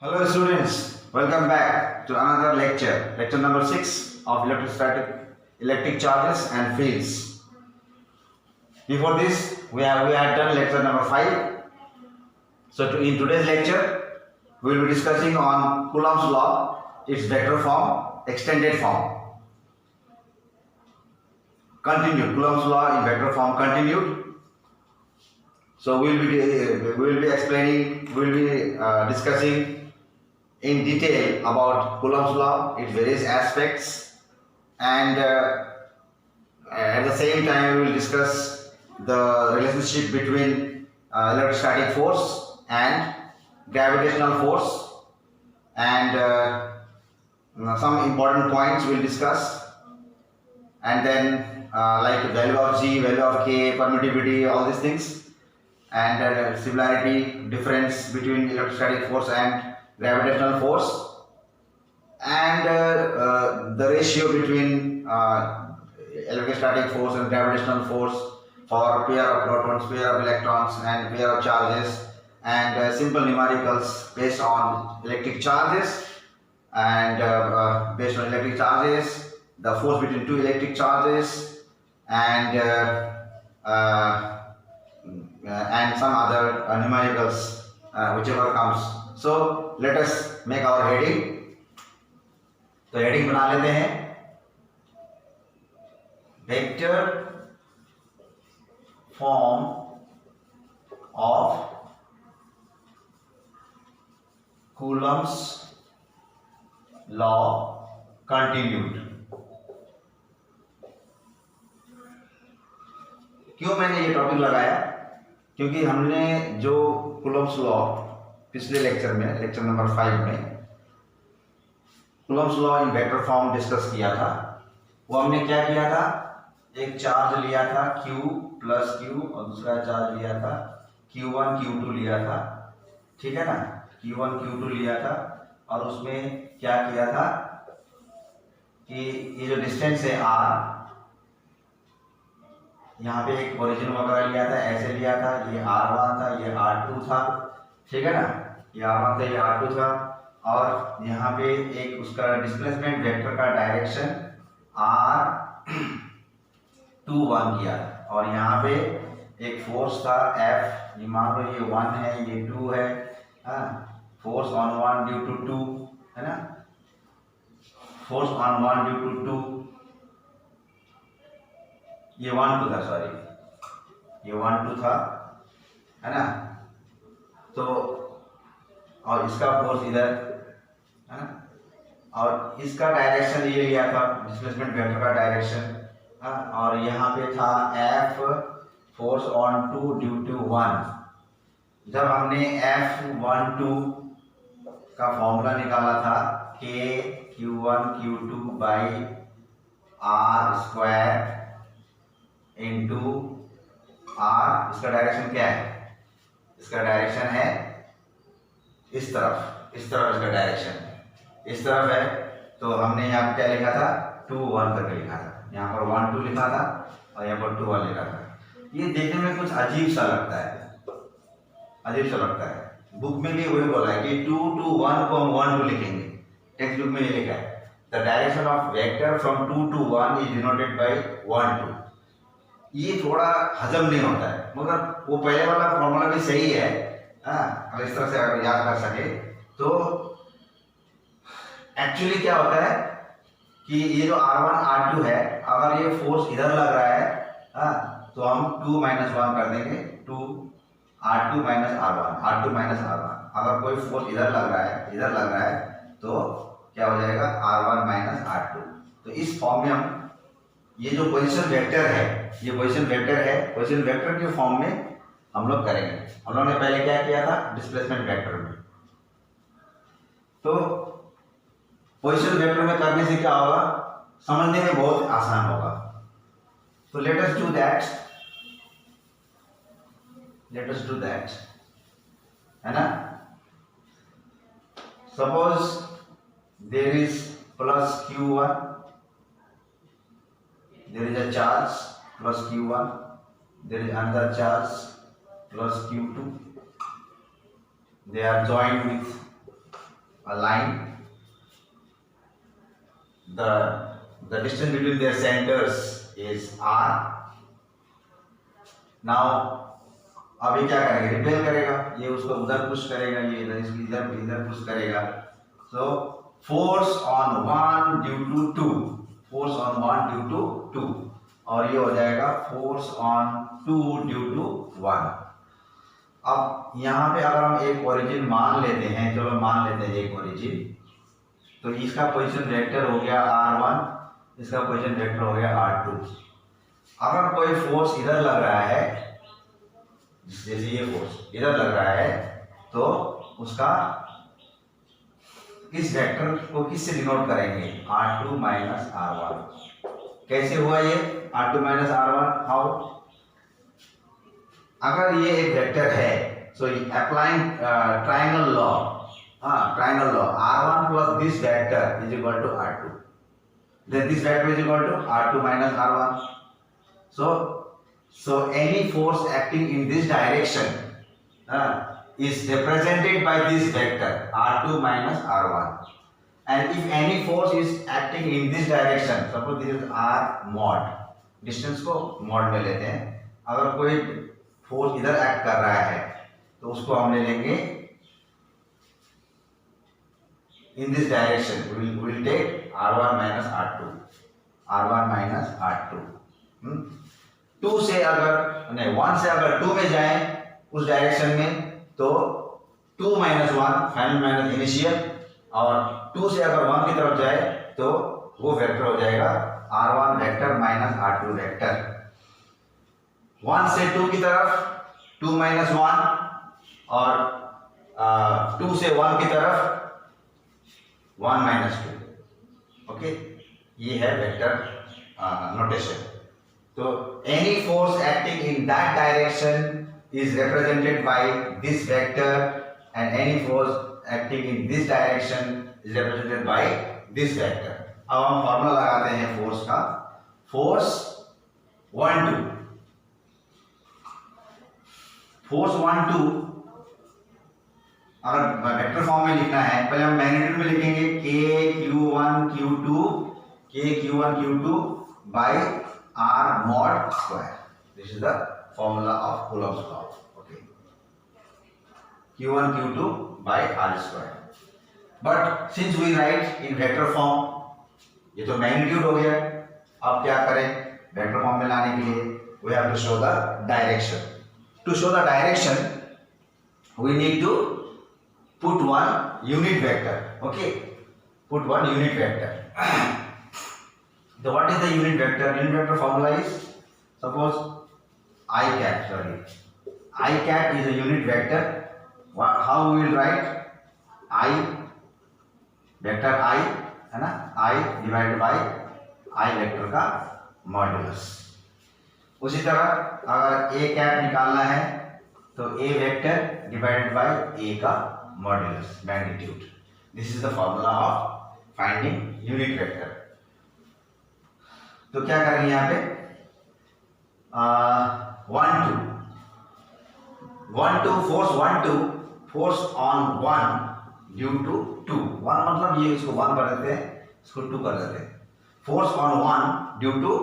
Hello students, welcome back to another lecture number 6 of electric charges and fields. Before this, we had done lecture number 5. So in today's lecture, we will be discussing on Coulomb's law, its vector form, extended form. Continued, Coulomb's law in vector form continued. So we will be discussing in detail about Coulomb's law, its various aspects, and at the same time we will discuss the relationship between electrostatic force and gravitational force, and some important points we will discuss, and then like value of G, value of K, permittivity, all these things, and similarity, difference between electrostatic force and gravitational force, and the ratio between electrostatic force and gravitational force for pair of protons, pair of electrons, and pair of charges, and simple numericals based on electric charges, and based on electric charges, the force between two electric charges, and some other numericals, whichever comes. So let us make our heading. तो heading बना लेते हैं, vector form of Coulomb's law continued. क्यों मैंने ये topic लगाया? क्योंकि हमने जो कूलम्स लॉ पिछले लेक्चर में, लेक्चर नंबर 5 में Coulomb's law in vector form discuss किया था। वो हमने क्या किया था, एक चार्ज लिया था Q प्लस Q और दूसरा चार्ज लिया था Q1 Q2 लिया था, ठीक है ना, Q1 Q2 लिया था, और उसमें क्या किया था कि ये जो डिस्टेंस है R, यहाँ पे एक ओरिजिन वगैरह लिया था, ऐसे लिया था, ये R1 था, ये R2 था, ठीक है ना, ये R1 था, ये R2 था, और यहाँ पे एक उसका डिस्प्लेसमेंट वेक्टर का डायरेक्शन R21 किया, और यहाँ पे एक फोर्स था F, ये मान लो ये 1 है, ये 2 है, फोर्स ऑन 1 ड्यू टू 2, है ना, फोर्स ऑन 1 ड्यू टू 2, ये 1 2 था, सॉरी ये 1 2 था, है ना, तो और इसका फोर्स इधर है ना, और इसका डायरेक्शन ये लिया था, डिस्प्लेसमेंट वेक्टर का डायरेक्शन, और यहाँ पे था F force on 2 due to 1। जब हमने F12 का फॉर्मूला निकाला था K Q1 Q2 by R square into R, इसका डायरेक्शन क्या है, इसका डायरेक्शन है इस तरफ, इसका डायरेक्शन इस तरफ है, तो हमने यहाँ पे क्या लिखा था, 2 1 करके लिखा था, यहाँ पर 1 2 लिखा था, और यहाँ पर 2 1 लिखा था। ये देखने में कुछ अजीब सा लगता है, बुक में भी वही बोला है कि 2 2 1 को हम 1 2 लिखेंगे, टेक्स्ट बुक में ये लिखा है, the direction of vector from 2 to 1 is denoted by 1 2। ये थोड़ा हजम नहीं होता है, मगर वो पहले वाला फॉर्मूला भी सही है, अगर इस तरह से अगर याद कर सके तो एक्चुअली क्या होता है कि ये जो R1 R2 है, अगर ये फोर्स इधर लग रहा है, तो हम 2 - 1 कर देंगे, 2 R2 - R1, अगर कोई फोर्स इधर लग रहा है, तो क्या हो जाएगा, R1 - R2। तो इस फॉर्म में हम ये जो पोजीशन वेक्टर है, पोजीशन वेक्टर के फॉर्म में हम लोग करेंगे। हम लोगों ने पहले क्या किया था, डिस्प्लेसमेंट वेक्टर में, तो पोजीशन वेक्टर में करने से क्या होगा, समझने में बहुत आसान होगा। तो लेट अस डू दैट, है ना। Suppose there is plus Q1, there is a charge plus Q1, there is another charge plus Q2, they are joined with a line, the distance between their centers is r. now अभी क्या करेंगे, repel करेगा, ये उसको उधर push करेगा, ये इधर इधर पुश करेगा. So force on 1 due to 2, force on 1 due to 2, और ये हो जाएगा फोर्स ऑन 2 ड्यू टू 1. अब यहाँ पे अगर हम एक ओरिजिन मान लेते हैं, चलो मान लेते हैं एक ओरिजिन, तो इसका पोजीशन वेक्टर हो गया r1, इसका पोजीशन वेक्टर हो गया r2. अगर कोई फोर्स इधर लग रहा है, जैसे ये फोर्स इधर लग रहा है, तो उसका इस वेक्टर को किससे डिनोट करेंगे, r2 माइनस r1. कैसे हुआ ये r2 माइनस r1? हाउ? अगर ये एक वेक्टर है, so applying triangle law, triangle law, r1 plus this vector is equal to r2, then this vector is equal to r2 minus r1. So any force acting in this direction is represented by this vector r2 minus r1. And if any force is acting in this direction, suppose this is r mod, distance को mod में लेते हैं, अगर कोई force इधर act कर रहा है तो उसको हम ले लेंगे in this direction, we will take r1 minus r2, r1 minus r2. 2 से अगर नहीं 1 से अगर 2 में जाए उस डायरेक्शन में, तो 2 माइनस 1 फाइनल माइनस इनिशियल, और 2 से अगर 1 की तरफ जाए तो वो वेक्टर हो जाएगा r1 vector minus r2 vector. 1 से 2 की तरफ 2 माइनस 1, और 2 से 1 की तरफ 1 माइनस 2. ओके, ये है वेक्टर नोटेशन. तो any force acting in that direction is represented by this vector, and any force acting in this direction is represented by this vector. अब हम फॉर्मूला लगाते हैं फोर्स का. फोर्स 1 2, फोर्स 1 2 अगर vector form में लिखना है, पहले हम मैग्नीट्यूड में लिखेंगे k q1 q2 by r mod square. This is the formula of Coulomb's law. Okay, q1 q2 by r square. But since we write in vector form, ये तो मैग्नीट्यूड हो गया. अब क्या करें, वेक्टर फॉर्म में लाने के लिए we have to show the direction. To show the direction, we need to put one unit vector. Okay, put one unit vector. So what is the unit vector? Unit vector formula is, suppose I cat, I cat is a unit vector. How we will write? I vector I है ना, I divided by I vector का modulus. उसी तरह अगर a cap निकालना है तो a vector divided by a का modulus magnitude. This is the formula of finding unit vector. तो क्या करेंगे यहाँ पे, 1 2 force 1 2, force on 1 due to 2. 1 मतलब ये, इसको 1 कर देते हैं, इसको 2 कर देते हैं. Force on 1 due to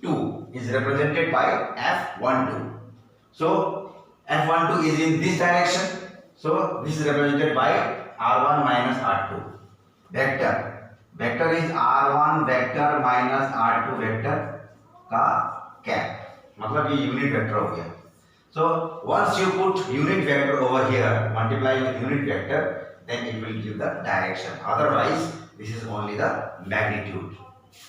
2 is represented by F12. So F12 is in this direction. So this is represented by R1 minus R2. Vector. Vector is R1 vector minus R2 vector का cap. मतलब ये unit vector हो गया. So once you put unit vector over here, multiply with unit vector, then it will give the direction. Otherwise, this is only the magnitude.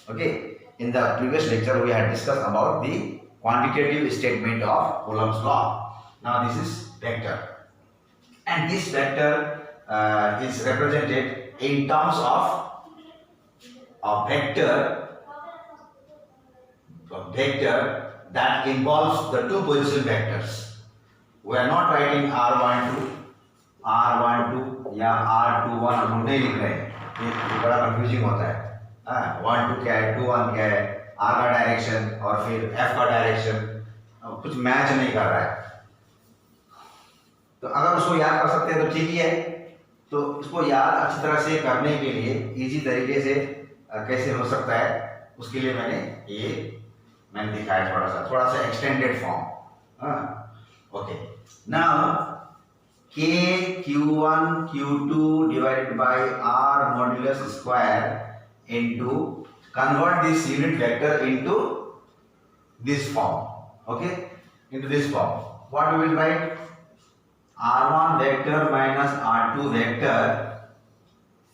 Okay. In the previous lecture, we had discussed about the quantitative statement of Coulomb's law. Now this is vector, and this vector is represented in terms of a vector that involves the two position vectors. We are not writing r12 या r21 हम नहीं लिख रहे हैं, ये बड़ा confusing होता है. 1 2 क्या है, 2 1 क्या है, r का डायरेक्शन और फिर f का डायरेक्शन कुछ मैच नहीं कर रहा है. तो अगर उसको याद कर सकते हैं तो ठीक ही है. तो इसको याद अच्छी तरह से करने के लिए इजी तरीके से कैसे हो सकता है, उसके लिए मैंने दिखाया थोड़ा सा extended form. Okay, now k q1 q2 divided by r modulus square into, convert this unit vector into this form. Okay, into this form, what we will write? r1 vector minus r2 vector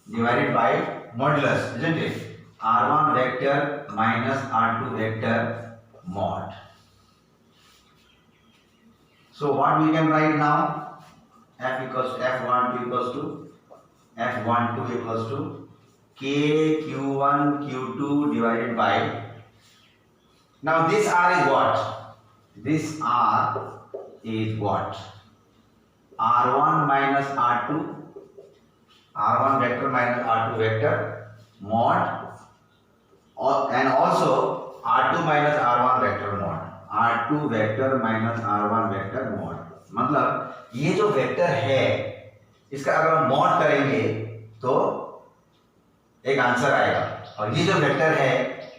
divided by modulus, isn't it? r1 vector minus r2 vector mod. So what we can write now? F equals to F12 equals to F12 equals to k q1 q2 divided by, now this r is what? This r is what? r1 minus r2, r1 vector minus r2 vector mod, and also r2 minus r1 vector mod, r2 vector minus r1 vector mod. मतलब ये जो vector है इसका अगर हम mod करेंगे तो एक आंसर आएगा, और ये जो वेक्टर है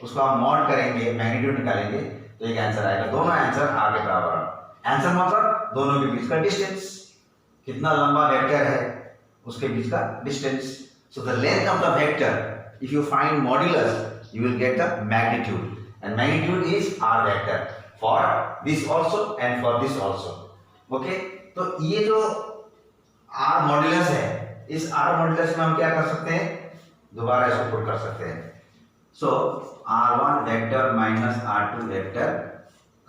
उसको हम मॉड करेंगे, मैग्नीट्यूड निकालेंगे तो एक आंसर आएगा। दोनों आंसर आगे बराबर। आंसर मतलब दोनों के बीच का डिस्टेंस, कितना लंबा वेक्टर है उसके बीच का distance. So the length of the vector, if you find modulus you will get the magnitude, and magnitude is r vector for this also and for this also. Okay, तो ये जो are modulus है, इस are modulus में हम क्या कर सकते हैं? दोबारा इसको पुट कर सकते हैं। सो r1 vector minus r2 vector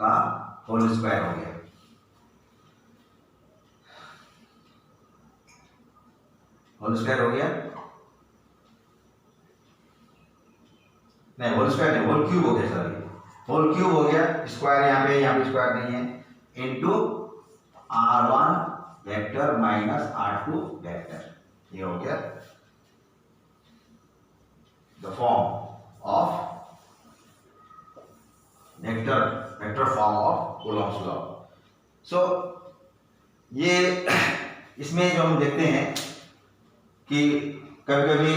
का होल स्क्वायर हो गया। होल स्क्वायर हो गया, नहीं होल स्क्वायर नहीं, होल क्यूब हो गया, सॉरी होल क्यूब हो गया। स्क्वायर यहाँ पे स्क्वायर नहीं है, into r1 vector minus r2 vector, ये हो गया the form of vector form of Coulomb's law. So ये इसमें जो हम देखते हैं कि कभी कभी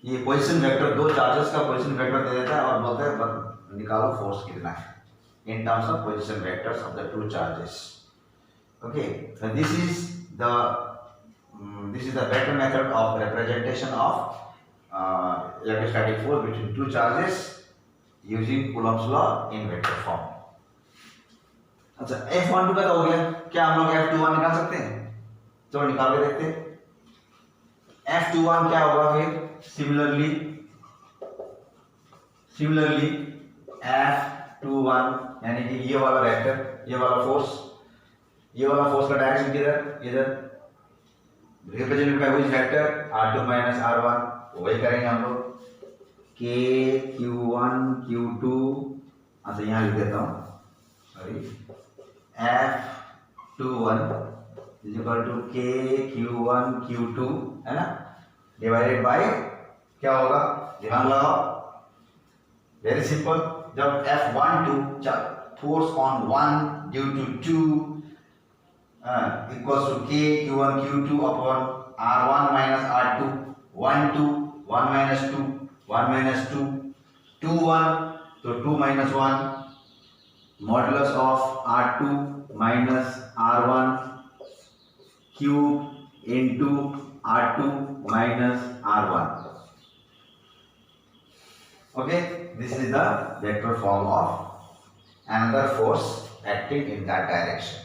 ये पोजीशन वेक्टर, दो चार्जेस का पोजीशन वेक्टर दे देता है और बोलता है निकालो फोर्स कितना है in terms of position vectors of the two charges. Okay, so this is the better method of representation of electrostatic force between two charges using Coulomb's law in vector form. अच्छा, F12 का हो गया, क्या हम लोग F21 निकाल सकते हैं? चलो निकाल के देखते हैं। F21 क्या होगा फिर? Similarly F21 यानी कि ये वाला वेक्टर, ये वाला फोर्स का डायरेक्शन किधर? इधर। Represented by which vector? r2 minus r1, वही करेंगे हम लोग। k q1 q2, अच्छा यहाँ लिख देता हूँ, sorry, F21 is equal to k q1 q2, है ना, डिवाइडेड बाय क्या होगा? ध्यान लगाओ, वेरी सिंपल। जब F12 force on 1 due to 2 equals to k q1 q2 upon r1 minus r2, 1 2, 1 minus 2, 1 minus 2, 2 1, so 2 minus 1, modulus of r2 minus r1 cube into r2 minus r1. Okay, this is the vector form of another force acting in that direction.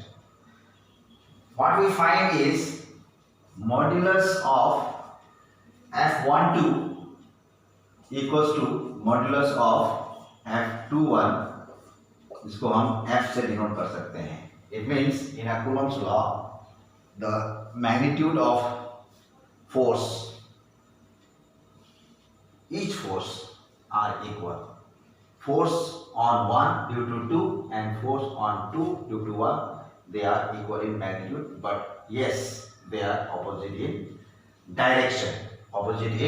What we find is modulus of F12 equals to modulus of F21, इसको हम F से denote कर सकते हैं। It means in a Coulomb's law, the magnitude of force, each force are equal. Force on 1 due to 2 and force on 2 due to 1, they are equal in magnitude, but yes, they are opposite in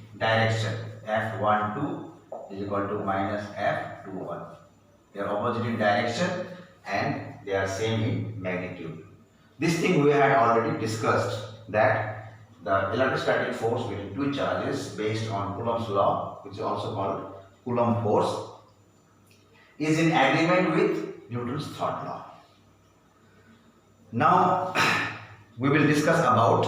direction. F12 is equal to minus F21. They are opposite in direction and they are same in magnitude. This thing we had already discussed, that the electrostatic force between two charges based on Coulomb's law, which is also called Coulomb force, is in agreement with Newton's third law. Now we will discuss about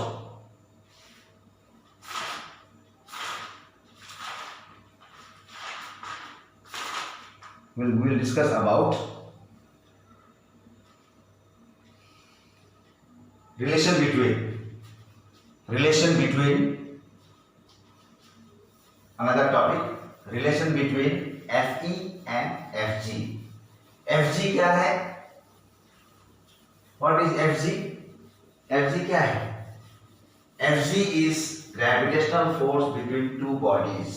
relation between another topic, relation between Fe and Fg. Fg क्या है? What is Fg? Fg क्या है? Fg is gravitational force between two bodies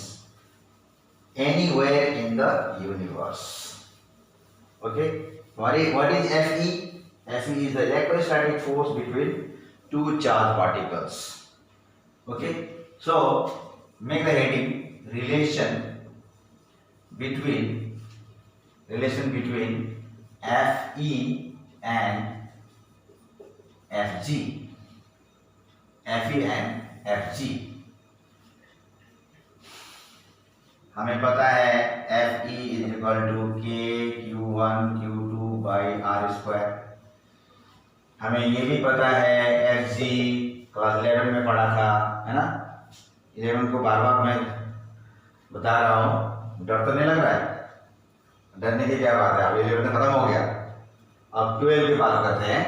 anywhere in the universe. Okay, what is Fe? Fe is the electrostatic force between two charged particles. Okay, so make the heading relation between Fe and Fg. Fe and Fg, हमें पता है Fe is equal to K Q1 Q2 by R square. हमें ये भी पता है Fg class 11 में पढ़ा था, है ना? 11 को बार बार मैं बता रहा हूँ, डर तो नहीं लग रहा है? डरने की क्या बात है, अब 11 खत्म हो गया, अब 12 की बात करते हैं.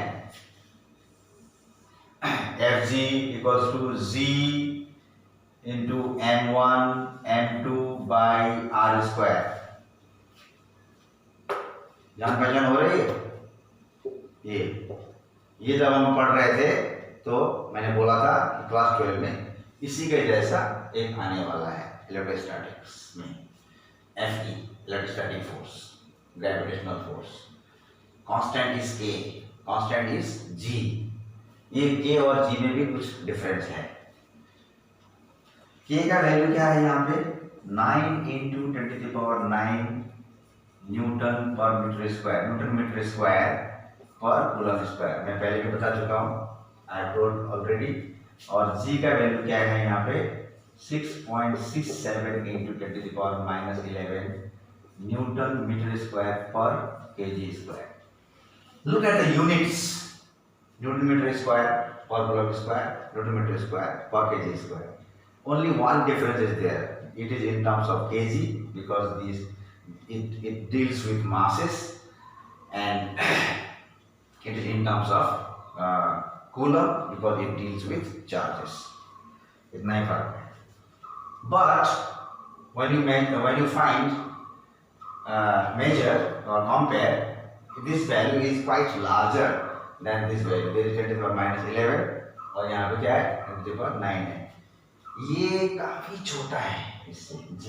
Fg equals to Z into M1 M2 by R square. जान पहचान हो रही है? ये जब हम पढ़ रहे थे तो मैंने बोला था कि क्लास 12 में इसी के जैसा एक आने वाला है इलेक्ट्रोस्टैटिक्स में. Fe electrostatic force, gravitational force. Constant is K, constant is G. ये K और G में भी कुछ डिफरेंस है. K का वैल्यू क्या है यहाँ पे? 9 into 10 to the power 9 newton per metre square, newton metre square per coulomb square. मैं पहले भी बता चुका हूँ, आई टोल्ड ऑलरेडी. और G का वैल्यू क्या है यहाँ पे? 6.67 into 10 to the power minus 11 newton metre square per kg square. Look at the units. Newton meter square per coulomb square, Newton meter square per kg square. Only one difference is there. It is in terms of kg because it deals with masses, and it is in terms of coulomb because it deals with charges. इतना ही फर्क है. But when you find measure or compare, this value is quite larger than this value. There is 10 to the power minus 11 और यहाँ पे क्या है? 10 to the power 9 है. ये काफी छोटा है इससे G.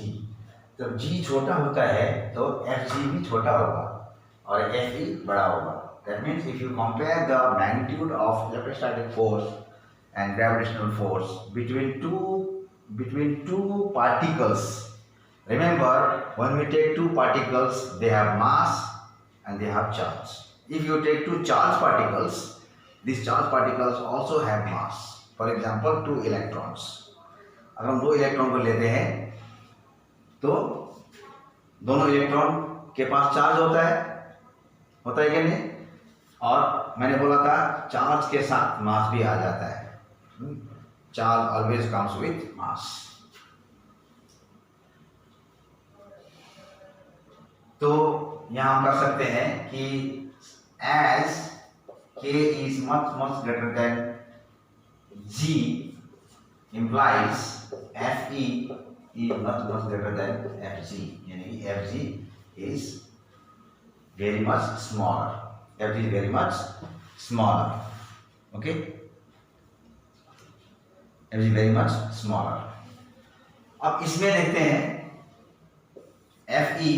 जब G छोटा होता है तो Fg भी छोटा होगा और Fe बड़ा होगा. That means if you compare the magnitude of electrostatic force and gravitational force between two particles. Remember, when we take two particles, they have mass and they have charge. If you take two charged particles, these charged particles also have mass. For example, two electrons. अगर हम दो electron को लेते हैं तो दोनों electron के पास charge होता है क्या नहीं? और मैंने बोला था चार्ज के साथ मास भी आ जाता है. Charge always comes with mass. तो यहां कर सकते हैं कि as K is much greater than G implies Fe is much greater than Fg. यानी Fg is very much smaller. Fg is very much smaller. Okay? Fg is very much smaller. अब इसमें देखते हैं Fe,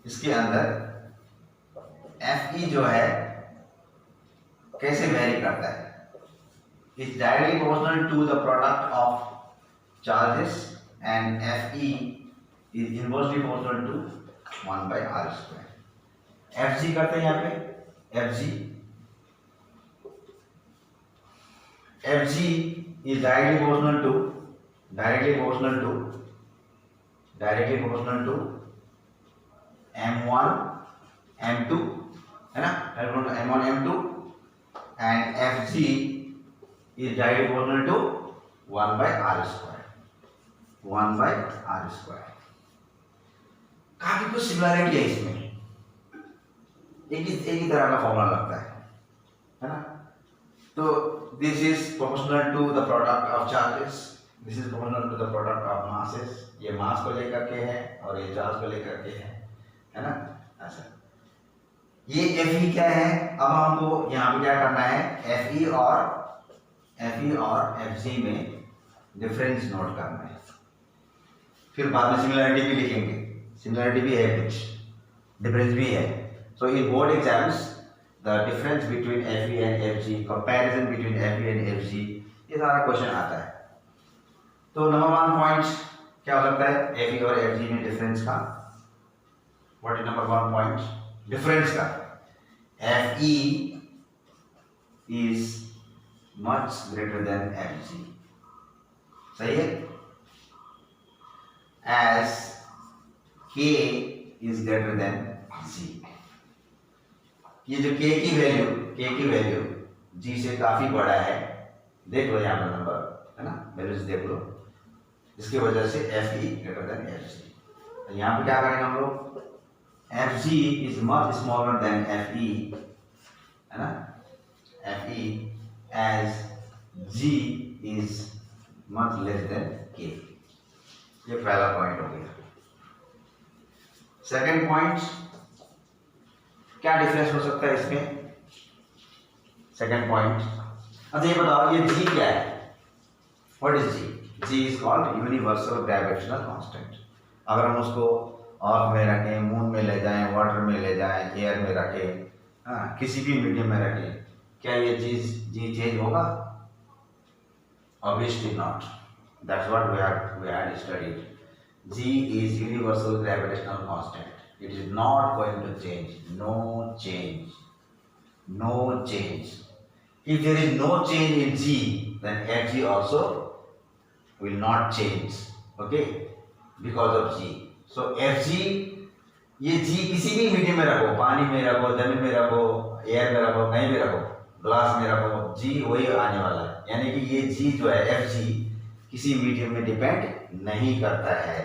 इसके अंदर Fe जो है कैसे वेरी करता है? It's directly proportional to the product of charges, and Fe is inversely proportional to 1 by R square. Fg करते हैं यहाँ पे Fg Fg is directly proportional to m1 m2 है ना, m1 m2, and Fg is directly proportional to 1 by r square. काफी कुछ similarity है इसमें, एक ही तरह का फॉर्मूला लगता है ना। तो this is proportional to the product of charges, this is proportional to the product of masses. ये मास को लेकर के है और ये चार्ज को लेकर के है ना। अच्छा, ये Fe क्या है, अब हमको यहाँ पे क्या करना है, Fe और Fg में डिफरेंस नोट करना है, फिर बाद में सिमिलरिटी भी लिखेंगे, सिमिलरिटी भी है कुछ, डिफरेंस भी है। So in board exams the difference between Fe and Fg, comparison between Fe and Fg, ये सारा क्वेश्चन आता है। तो नंबर 1 पॉइंट क्या हो सकता है, Fe और Fg में डिफरेंस का। What is number 1 point difference का? Fe is much greater than Fg, सही है, as K is greater than G। ये जो K की वैल्यू G से काफी बड़ा है, देख लो यहाँ पर नंबर है ना, वैल्यूज देख लो, इसकी वजह से Fe greater than Fg। तो यहाँ पे क्या करेंगे हम लोग, Fg is much smaller than Fe है ना, Fe as G is much less than K। ये पहला पॉइंट हो गया। सेकंड पॉइंट, क्या डिफरेंस हो सकता है इसमें? सेकंड पॉइंट, अच्छा ये बताओ, ये G क्या है? What is G? G is called universal gravitational constant. अगर हम उसको अर्थ में रखें, मून में ले जाएं, वाटर में ले जाएं, एयर में रखें, किसी भी मीडियम में रखें, क्या ये G चेंज होगा? Obviously not. That's what we had studied. G is universal gravitational constant. It is not going to change. No change. If there is no change in G, then Fg also will not change. Okay? Because of G. So Fg, ये G किसी भी medium में रखो, पानी में रखो, जमीन में रखो, एयर में रखो, कहीं भी रखो, ग्लास में रखो, G वही आने वाला है। यानी कि ये G जो है Fg किसी मीडियम में डिपेंड नहीं करता है।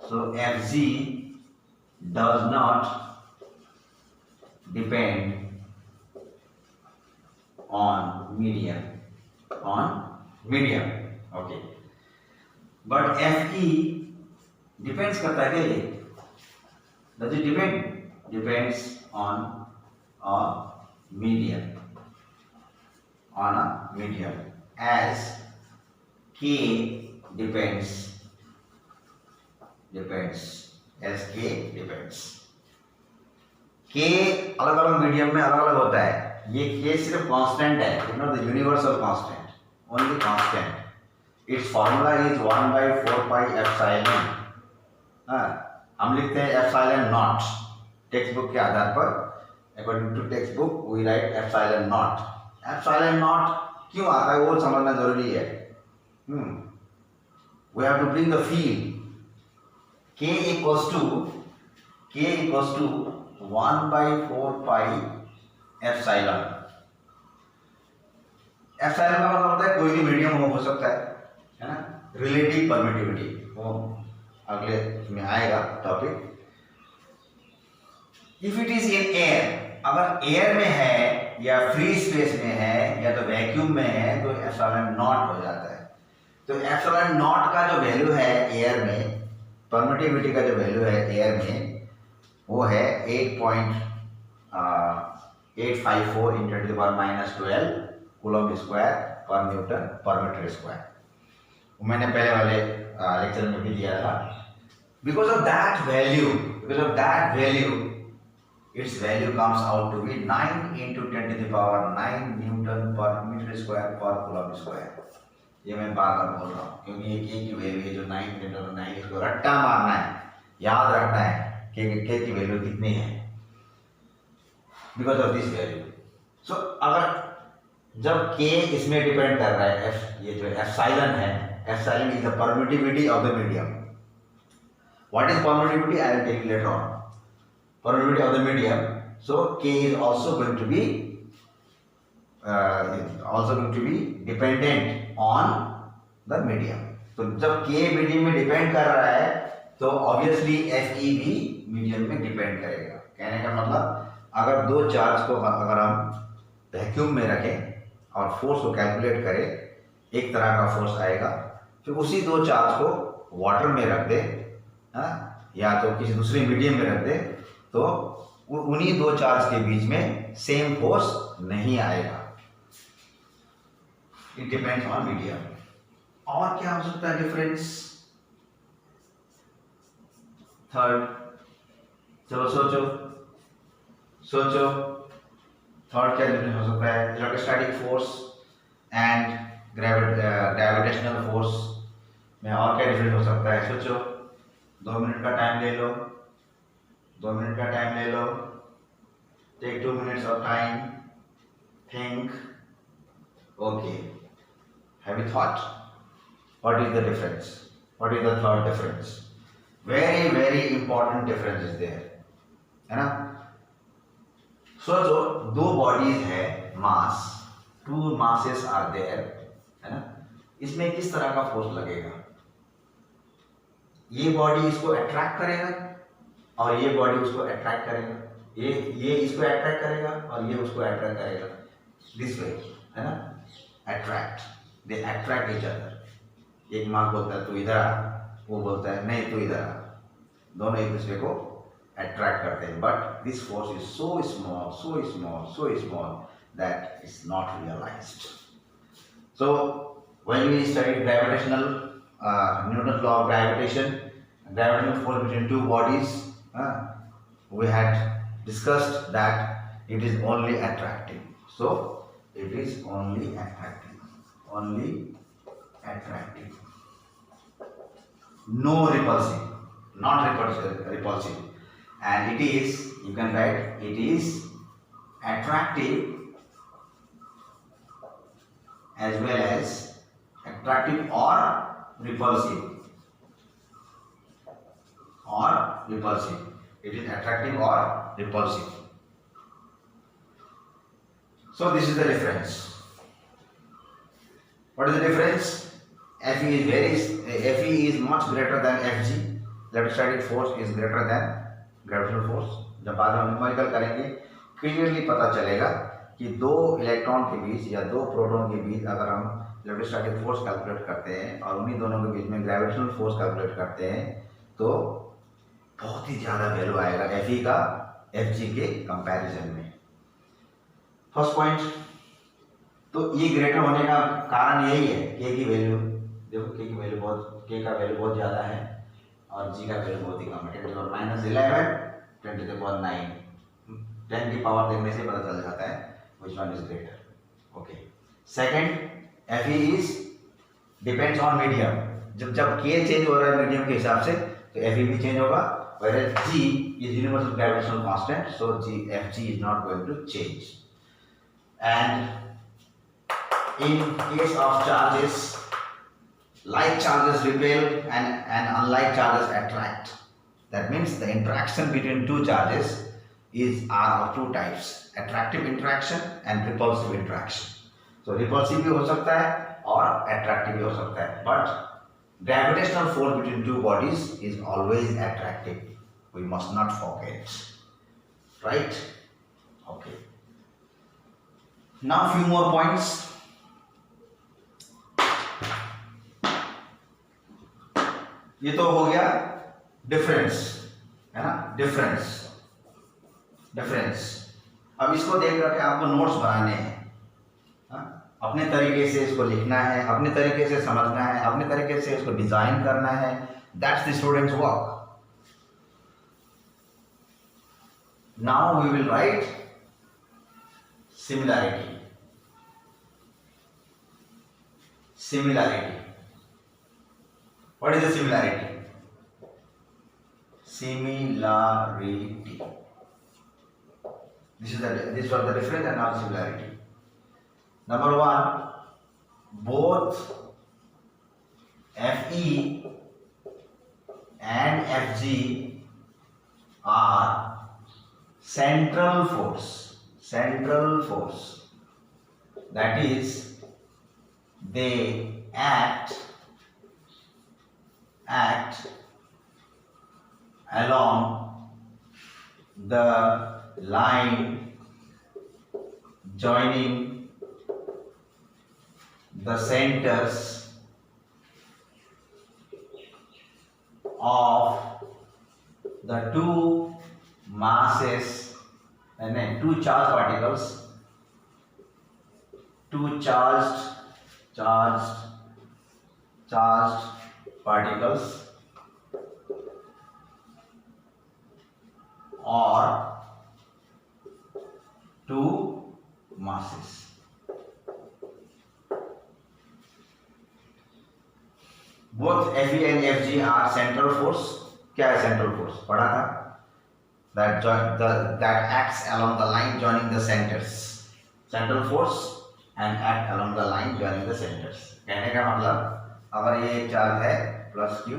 So Fg does not depend on medium, okay, but Fe depends करता है क्या ये? Does it depend? Depends on a medium, as K depends, as K depends। K अलग अलग मीडियम में अलग अलग होता है, ये K सिर्फ कांस्टेंट है, the universal constant, only constant. It's formula is 1 by 4 pi epsilon. हम लिखते हैं एप्सिलॉन नॉट, टेक्स्ट बुक के आधार पर, according to text book we write epsilon naught. Epsilon naught क्यों आता है वो समझना जरूरी है। We have to bring the field. K equals to 1 by 4 pi epsilon। Epsilon का मतलब होता है कोई भी मीडियम हो सकता है ना, रिलेटिव परमिटिविटी, वो अगले में आएगा topic. If it is in air, अगर एयर में है या फ्री स्पेस में है या तो वैक्यूम में है तो एप्सिलॉन नॉट हो जाता है। तो एप्सिलॉन नॉट का जो वैल्यू है एयर में, परमिटिविटी का जो वैल्यू है एयर में, वो है 8.854 × 10⁻12 कूलम स्क्वायर पर न्यूटन पर मीटर स्क्वायर। मैंने पहले वाले लेक्चर में भी दिया था। Because of that value its value comes out to be 9 × 10⁹ Newton per metre square per coulomb square. ये मैं बार बार बोल रहा हूँ क्योंकि एक की वैल्यू है जो 9 × 9, इसको रट्टा मारना है, याद रखना है कि के की वैल्यू कितनी है, बिकॉज ऑफ दिस वैल्यू। सो अगर जब K इसमें डिपेंड कर रहा है, F ये जो एप्सिलॉन है, epsilon is the permittivity of the medium. What is permittivity? I will tell you later on. Permittivity of the medium. So K is also going to be dependent on the medium. तो जब K medium में depend कर रहा है तो obviously Fe भी medium में depend करेगा. कहने का मतलब अगर दो चार्ज को अगर हम वैक्यूम में रखें और फोर्स को कैलकुलेट करें, एक तरह का फोर्स आएगा. फिर उसी दो चार्ज को वाटर में रख दे, या तो किसी दूसरे मीडियम में रख दे, तो उन्हीं दो चार्ज के बीच में सेम फोर्स नहीं आएगा. It depends on medium. और क्या हो सकता है डिफरेंस? थर्ड, चलो सोचो थर्ड क्या डिफरेंस हो सकता है? Electrostatic force and gravitational force में और क्या डिफरेंस हो सकता है? सोचो. 2 मिनट का टाइम ले लो. Take 2 minutes of time. Think. Okay. Have you thought? What is the difference? What is the third difference? Very, very important difference is there. है ना? सोचो, दो बॉडीज है, मास, 2 masses are there, है ना? इसमें किस तरह का फोर्स लगेगा? ये बॉडी इसको अट्रैक्ट करेगा और ये बॉडी उसको अट्रैक्ट करेगा. ये इसको अट्रैक्ट करेगा और ये उसको अट्रैक्ट करेगा. दिस वे, है ना? Attract, they attract each other. एक मास बोलता है तू इधर आ, वो बोलता है नहीं तू इधर आ. दोनों एक दूसरे को अट्रैक्ट करते हैं. But this force is so small that it's not realized. So when we studied gravitational Newton's law of gravitational force between two bodies, we had discussed that it is only attracting. So it is only attracting, no repulsive, not repulsive. And it is, you can write, it is attractive as well as attractive or repulsive. It is attractive or repulsive. So this is the difference. What is the difference? Fe is much greater than Fg. Electrostatic force is greater than gravitational force. जब बाद में हम numerical करेंगे clearly पता चलेगा कि दो electron के बीच या दो प्रोटॉन के बीच अगर हम इलेक्ट्रोस्टैटिक फोर्स कैलकुलेट करते हैं और उन्हीं दोनों के बीच में ग्रेविटेशनल फोर्स कैलकुलेट करते हैं तो बहुत ही ज़्यादा वैल्यू आएगा Fe का Fg के कंपैरिजन में. फर्स्ट पॉइंट, तो ये ग्रेटर होने का कारण यही है K की वैल्यू. देखो K का वैल्यू बहुत ज़्यादा है और G का वैल्यू बहुत ही कम है. 10⁻11 10⁹ 10 की पावर देखने से पता चल जाता है which one is greater. Okay. Second, Fe is depends on medium. जब K चेंज हो रहा है मीडियम के हिसाब से तो Fe भी चेंज होगा. Whereas G is universal gravitational constant, so Fg is not going to change. And in case of charges, like charges repel and unlike charges attract. That means the interaction between two charges are of two types: attractive interaction and repulsive interaction. So repulsive भी हो सकता है और attractive भी हो सकता है. But gravitational force between two bodies is always attractive. We must not forget. Right? Okay. Now few more points. ये तो हो गया डिफरेंस, है ना? डिफरेंस. अब इसको देख करके आपको नोट्स बनाने हैं. अपने तरीके से इसको लिखना है, अपने तरीके से समझना है, अपने तरीके से इसको डिजाइन करना है. That's the students work. Now we will write similarity. What is the similarity? This was the difference and now similarity. Number one, both Fe and Fg are central force. Central force. That is, they act along the line joining the centers of the two masses and then two charged particles, two charged particles or two masses. Both Fe and Fg are central force. क्या है central force? पढ़ा था. That acts along the line joining the centers. Central force and act along the line joining the centers. कहने का मतलब अगर ये एक चार्ज है प्लस क्यू,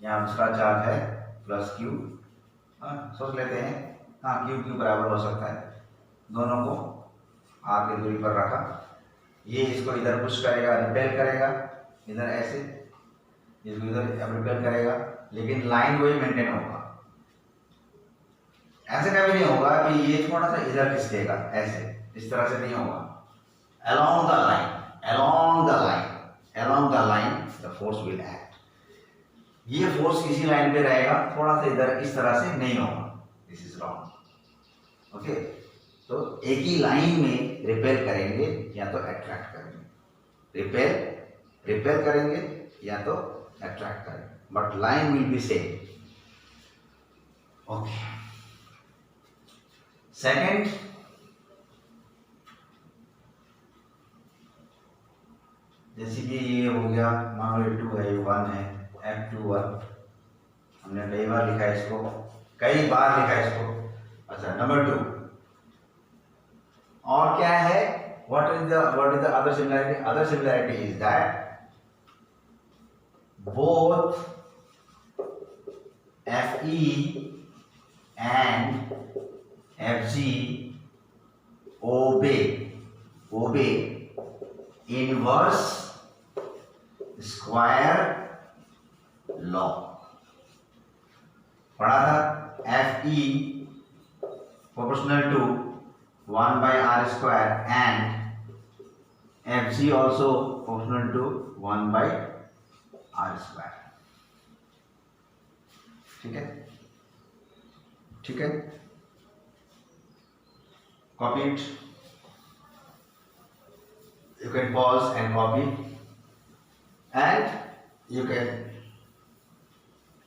यहाँ दूसरा चार्ज है प्लस क्यू, सोच लेते हैं. हाँ, क्यू क्यू बराबर हो सकता है. दोनों को आर की दूरी पर रखा. ये इसको इधर पुश करेगा, रिपेल करेगा, इधर ऐसे, इसको इधर रिपेल करेगा, लेकिन लाइन वही मेंटेन होगा. ऐसे कभी नहीं होगा कि ये थोड़ा सा इधर खिसकेगा, ऐसे इस तरह से नहीं होगा. along the line the force will act. ये फोर्स इसी लाइन पे रहेगा, थोड़ा सा इधर इस तरह से नहीं होगा. This is wrong. ओके, तो एक ही लाइन में रिपेल करेंगे या तो अट्रैक्ट करेंगे. रिपेल करेंगे या तो अट्रैक्ट करेंगे, but line will be same. Okay, second, जैसे कि ये हो गया, मान लो 2 है, 1 है, F21 हमने कई बार लिखा है इसको. अच्छा, नंबर 2 और क्या है? what is the other similarity? Other similarity is that both Fe and Fg obey inverse square law. पढ़ा था. Fe proportional to 1 by r square and Fg also proportional to 1 by r square. ठीक है. Copy it. You can pause and copy, and you can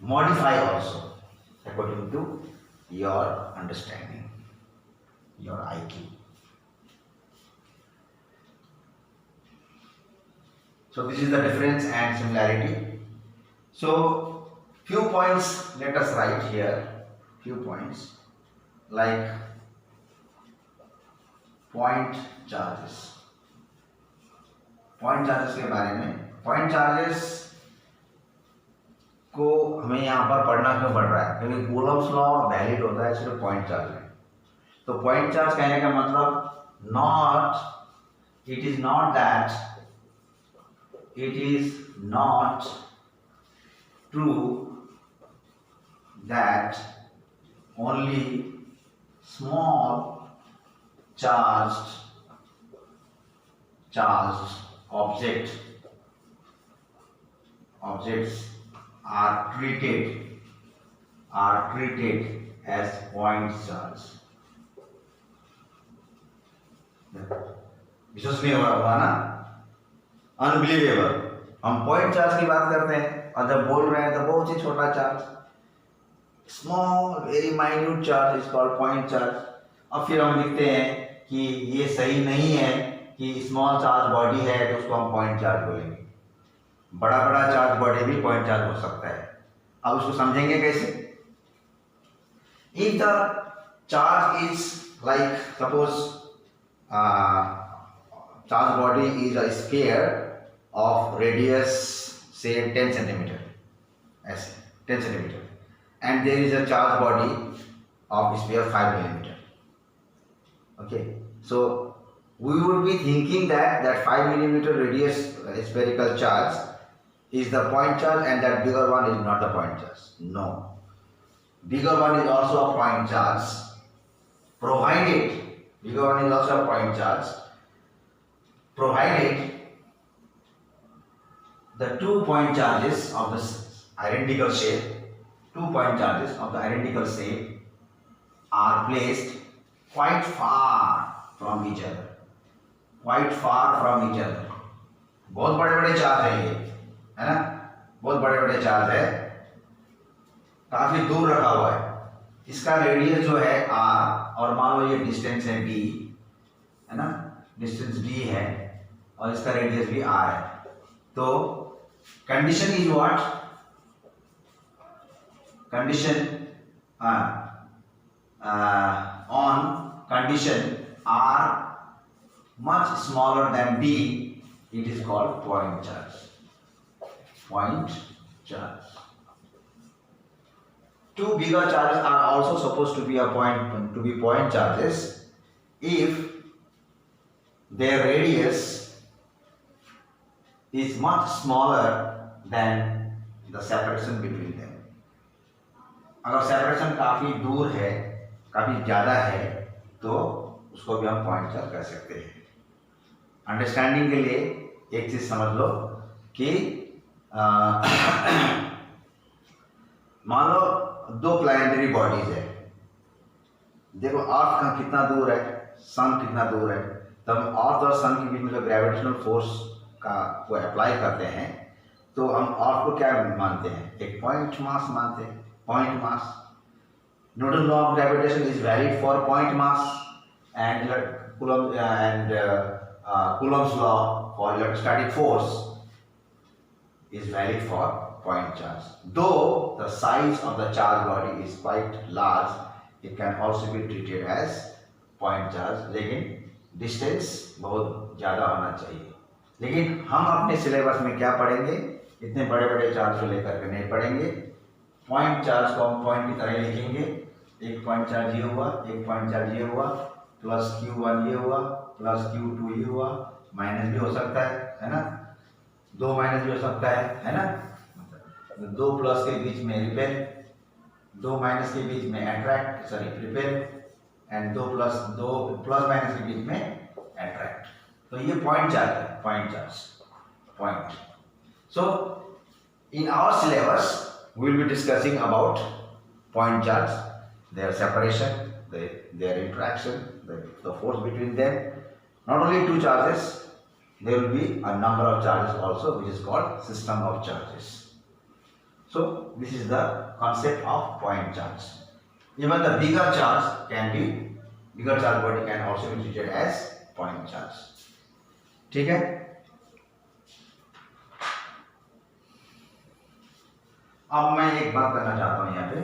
modify also according to your understanding, your IQ. So this is the difference and similarity. So few points let us write here. Few points like point charges. Point charges के बारे में, point charges को हमें यहाँ पर पढ़ना क्यों पड़ रहा है? क्योंकि कूलम्स लॉ वैलिड होता है सिर्फ पॉइंट चार्ज में. तो पॉइंट चार्ज कहने का मतलब it is not true that only small charged objects are treated as point charge. विश्वास नहीं हुआ ना? अनबिलीवेबल. हम पॉइंट चार्ज की बात करते हैं और जब बोल रहे हैं तो बहुत ही छोटा charge, small very minute charge is called point charge. और फिर हम लिखते हैं कि ये सही नहीं है कि स्मॉल चार्ज बॉडी है तो उसको हम पॉइंट चार्ज बोलेंगे. बड़ा चार्ज बॉडी भी पॉइंट चार्ज हो सकता है. अब उसको समझेंगे कैसे? If the charge is like suppose charge body is a sphere of radius say 10 centimeter, as 10 centimeter, and there is a charge body of sphere 5 millimeter. Okay, so we would be thinking that 5 millimeter radius spherical charge is the point charge and that bigger one is not the point charge. No, bigger one is also a point charge, provided bigger one is also a point charge, provided the 2 point charges of the identical shape, 2 point charges of the identical shape are placed quite far from each other, quite far from each other. बहुत बड़े बड़े charge है ये, है ना, बहुत बड़े बड़े चार्ज है, काफी दूर रखा हुआ है। इसका रेडियस जो है r और मान लो ये डिस्टेंस है d, है ना, डिस्टेंस d है और इसका रेडियस भी r है। तो condition is what, condition on condition r much smaller than d, it is called point charge. Point charge. Two bigger charges are also supposed to be point charges if their radius is much smaller than the separation between them. अगर separation काफी दूर है, काफी ज्यादा है, तो उसको भी हम पॉइंट चार्ज कर सकते हैं। अंडरस्टैंडिंग के लिए एक चीज समझ लो कि मान लो दो प्लैनेटरी बॉडीज है, देखो अर्थ का कितना दूर है, सन कितना दूर है, तब अर्थ और सन के बीच में जो ग्रेविटेशनल फोर्स का को अप्लाई करते हैं तो हम अर्थ को क्या मानते हैं, एक पॉइंट मास मानते हैं, point mass. Newton's law of gravitation is valid for point mass and Coulomb's law for electrostatic force is valid for point charge. Though the size of the charge body is quite large, it can also be treated as point charge, लेकिन distance बहुत ज़्यादा होना चाहिए। लेकिन हम अपने syllabus में क्या पढ़ेंगे, इतने बड़े बड़े चार्ज को लेकर के नहीं पढ़ेंगे। पॉइंट चार्ज को हम पॉइंट की तरह ही लिखेंगे, एक पॉइंट चार्ज ये हुआ, एक पॉइंट चार्ज ये हुआ, प्लस Q1 ये हुआ, प्लस Q2 ये हुआ, माइनस भी हो सकता है ना, दो माइनस भी हो सकता है ना, दो प्लस के बीच में रिपेल, दो माइनस के बीच में अट्रैक्ट सॉरी रिपेल, एंड दो प्लस माइनस के बीच में अट्रैक्ट। तो ये पॉइंट चार्ज है, point charge, point. So in our syllabus we will be discussing about point charge, their separation, their interaction, the force between them. Not only two charges, there will be a number of charges also, which is called system of charges. So this is the concept of point charge. Even the bigger charge body can also be treated as point charge. ठीक है? अब मैं एक बात करना चाहता हूं, यहाँ पे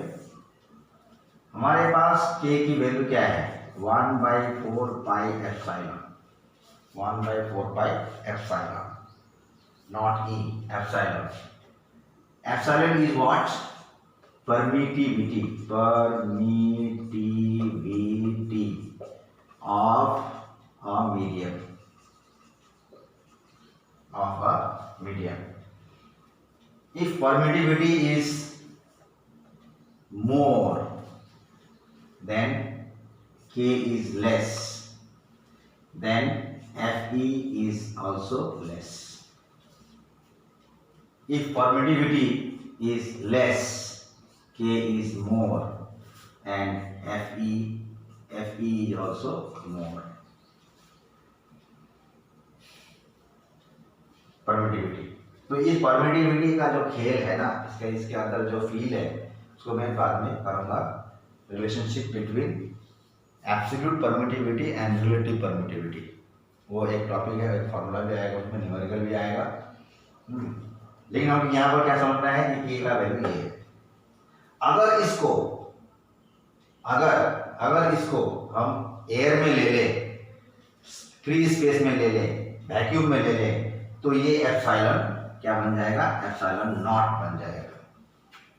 हमारे पास k की वैल्यू क्या है, 1/4 pi epsilon, 1/4 pi epsilon, not e, epsilon. Epsilon is what, permittivity of a medium, If permittivity is more, then K is less, then Fe is also less. If permittivity is less, K is more, and Fe is also more. Permittivity. तो इस permittivity का जो खेल है ना, इसके अंदर जो फील है, उसको मैं बाद में करूँगा, relationship between absolute permittivity and relative permittivity. वो एक टॉपिक है, एक फॉर्मूला भी आएगा, उसमें न्यूमेरिकल भी आएगा। लेकिन हम यहाँ पर क्या समझना है कि के का वैल्यू ये है। अगर इसको हम एयर में ले लें, फ्री स्पेस में ले लें, वैक्यूम में ले लें तो ये एप्सिलॉन क्या बन जाएगा, एप्सिलॉन नॉट बन जाएगा।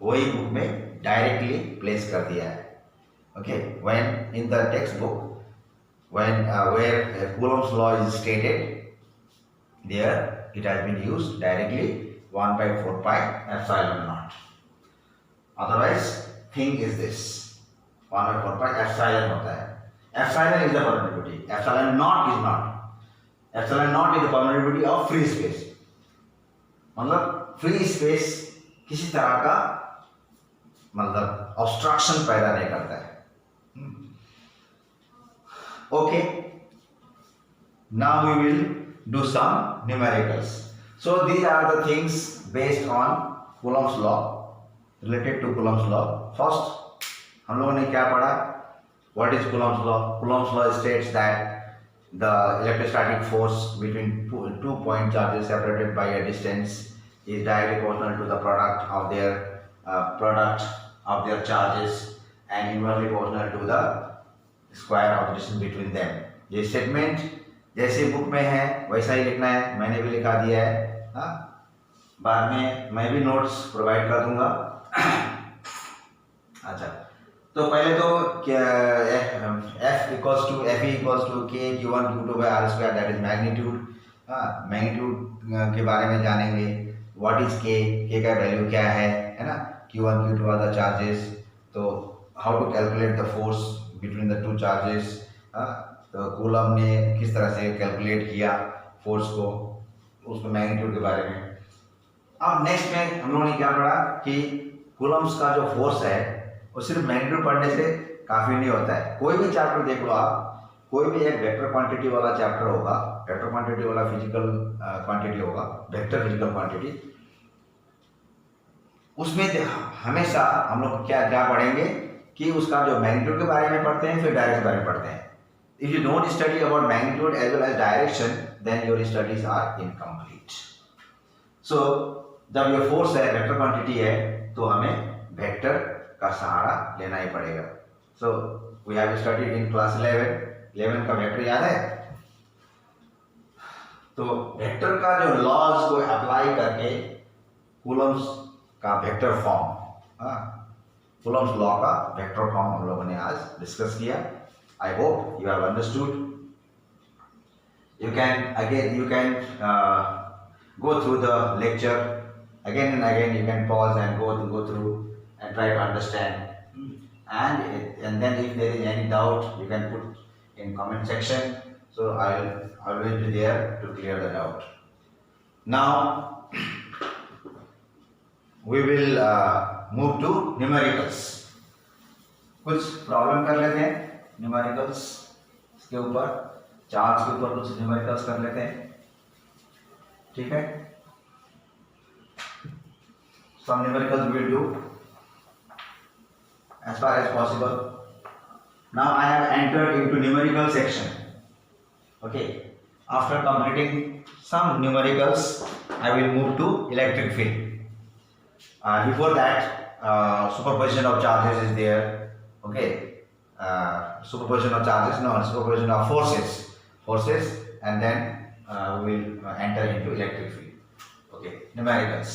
वही बुक में डायरेक्टली प्लेस कर दिया है। Okay, when in the text book when where Coulomb's law is stated, there it has been used directly 1 by 4 pi epsilon naught. Otherwise thing is this 1 by 4 pi epsilon होता है। Epsilon is the permittivity, epsilon naught is not, epsilon naught is the permittivity of free space। मतलब free space किसी तरह का मतलब obstruction पैदा नहीं करता है। Okay, now we will do some numericals. So these are the things based on Coulomb's law, related to Coulomb's law. First, हम लोगों ने क्या पढ़ा? What is Coulomb's law? Coulomb's law states that the electrostatic force between two point charges separated by a distance is directly proportional to the product of their charges and inversely proportional to the square of distance between them. ये statement जैसे book में है वैसा ही लिखना है, मैंने भी लिखा दिया है। हाँ, बाद में मैं भी नोट्स प्रोवाइड कर दूंगा। अच्छा, तो पहले तो F equals to K Q1 Q2 by R square, that is magnitude. हाँ, मैग्नीट्यूड के बारे में जानेंगे। व्हाट इज K का वैल्यू क्या है ना। Q1 Q2 are the charges, तो how to calculate the force between the two charges. तो कूलम ने किस तरह से कैलकुलेट किया फोर्स को, उसमें मैग्नीट्यूड के बारे में। अब नेक्स्ट में हम लोगों ने क्या पढ़ा कि कूलम्स का जो फोर्स है वो सिर्फ मैग्नीट्यूड पढ़ने से काफ़ी नहीं होता है। कोई भी चैप्टर देख लो आप, कोई भी एक वेक्टर क्वांटिटी वाला चैप्टर होगा, वेक्टर क्वांटिटी वाला फिजिकल क्वांटिटी होगा, वेक्टर फिजिकल क्वांटिटी, उसमें हमेशा हम लोग क्या पढ़ेंगे कि उसका जो मैग्नीट्यूड के बारे में पढ़ते हैं, फिर डायरेक्शन के बारे में पढ़ते हैं। If you don't study about magnitude as well as direction, then your studies are incomplete. So जब ये फोर्स है, वेक्टर क्वांटिटी है, तो हमें वेक्टर का सहारा लेना ही पड़ेगा। So we have studied in class 11 का वेक्टर याद है। तो वेक्टर का जो लॉज को अप्लाई करके कूलम्स का वेक्टर फॉर्म, कूलम्स लॉ का वेक्टर फॉर्म हम लोगों ने आज डिस्कस किया। I hope you have understood. You can go through the lecture again and again. You can pause and go through and try to understand, and then if there is any doubt, you can put in comment section, so I'll always be there to clear the doubt. Now we will move to numericals. कुछ problem कर लेते हैं numericals के ऊपर, charge के ऊपर कुछ numericals कर लेते हैं, ठीक है। Some numericals we will do as far as possible. Now I have entered into numerical section. Okay. After completing some numericals, I will move to electric field. Before that, superposition of charges is there. Okay. Superposition of charges, no, superposition of forces, and then we will enter into electric field. Okay. Numericals.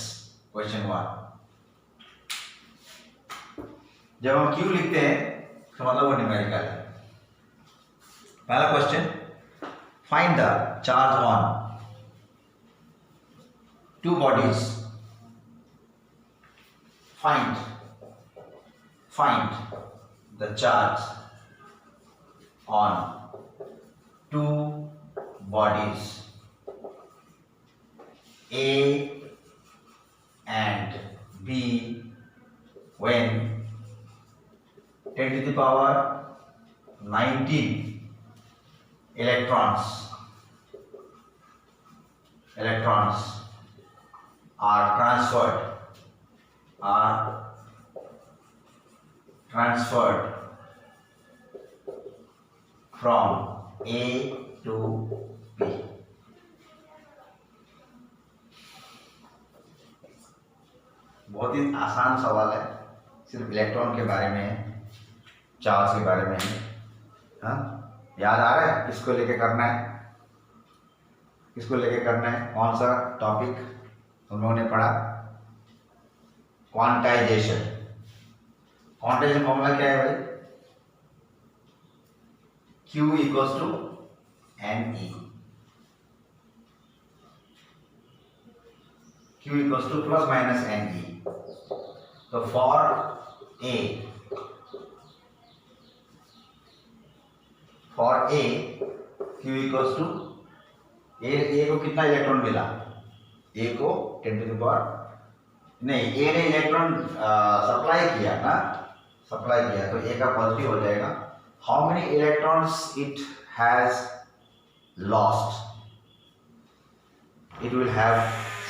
Question 1. जब हम Q लिखते हैं तो मतलब वो numerical है। पहला question, find the charge on two bodies. Find the charge on two bodies A and B when 10 to the power 19 electrons are transferred from A to B. बहुत ही आसान सवाल है, सिर्फ इलेक्ट्रॉन के बारे में है, चार्ज के बारे में है। हाँ, याद आ रहा है किसको लेके करना है? किसको लेके करना है, कौन सा टॉपिक हम लोगों ने पढ़ा, क्वांटाइजेशन। क्वांटाइजेशन फॉर्मूला क्या है भाई, Q equals to NE, Q equals to plus minus NE। तो for A Q equals to A को कितना इलेक्ट्रॉन मिला, ए को 10 टू द पावर, नहीं ए ने इलेक्ट्रॉन सप्लाई किया ना, सप्लाई किया, तो ए का पॉजिटिव हो जाएगा। How many electrons it has lost, it will have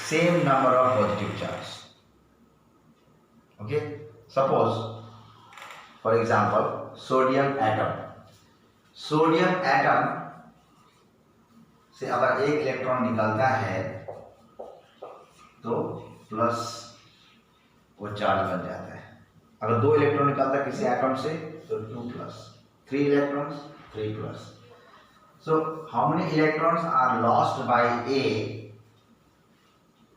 same number of positive charge. Okay, suppose for example sodium atom से अगर एक इलेक्ट्रॉन निकलता है तो प्लस वो चार्ज बन जाता है। अगर दो इलेक्ट्रॉन निकलता है किसी एटम से तो 2 plus, 3 electrons 3 plus. So how many electrons are lost by A?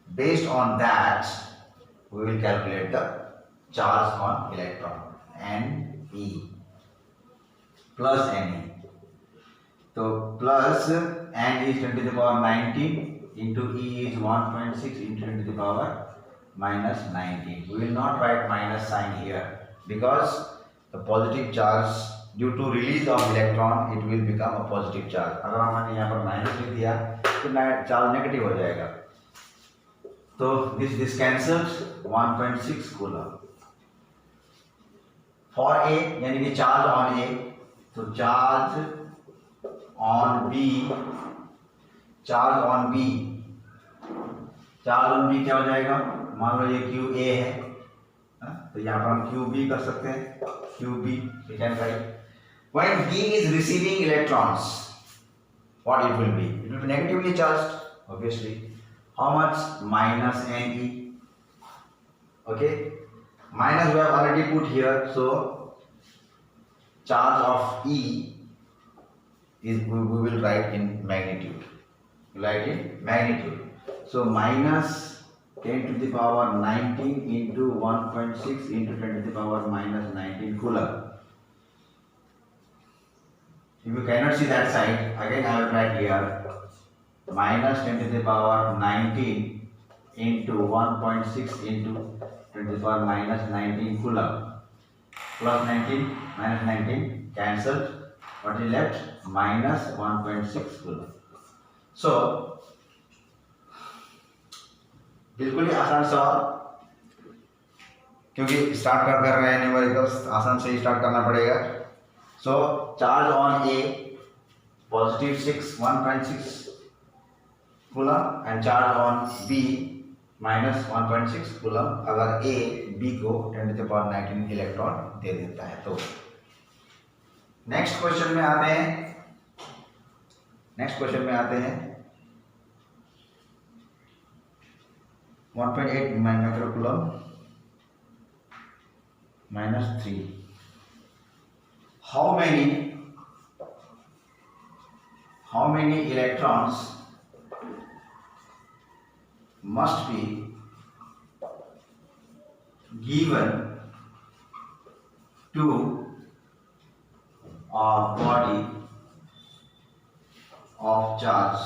Based on that, we will calculate the charge on electron, Ne plus Ne. So plus Ne is 10 to the power 19 into E is 1.6 into 10 to the power minus 19. We will not write minus sign here because the positive charge due to release of electron it will become a positive charge. अगर हमने यहाँ पर minus लिख दिया तो charge negative हो जाएगा, तो this cancels 1.6 coulomb. For A यानी कि चार्ज ऑन A, तो चार्ज ऑन B क्या हो जाएगा, मान लो ये QA है, तो यहाँ पर हम QB कर सकते हैं, QB we can write। When B is receiving electrons, what it will be? It will be negatively charged, obviously. How much? Minus Ne. Okay, minus we have already put here, so charge of E is we will write in magnitude. So minus 10 to the power 19 into 1.6 into 10 to the power minus 19 coulomb. If you cannot see that side, again I will write here minus 10 to the power 19 into 1.6 into 10 to the power minus 19 coulomb. Plus 19 minus 19 cancelled. What is left? Minus 1.6 coulomb. So बिल्कुल ही आसान सवाल, क्योंकि start कर रहे हैं numericals, आसान से ही start करना पड़ेगा। So charge on A positive 1.6 coulomb and charge on B minus 1.6 coulomb अगर ए बी को 10 to the power 19 इलेक्ट्रॉन दे देता है। तो नेक्स्ट क्वेश्चन में आते हैं 1.8 microcoulomb minus 3. How many electrons must be given to a body of charge,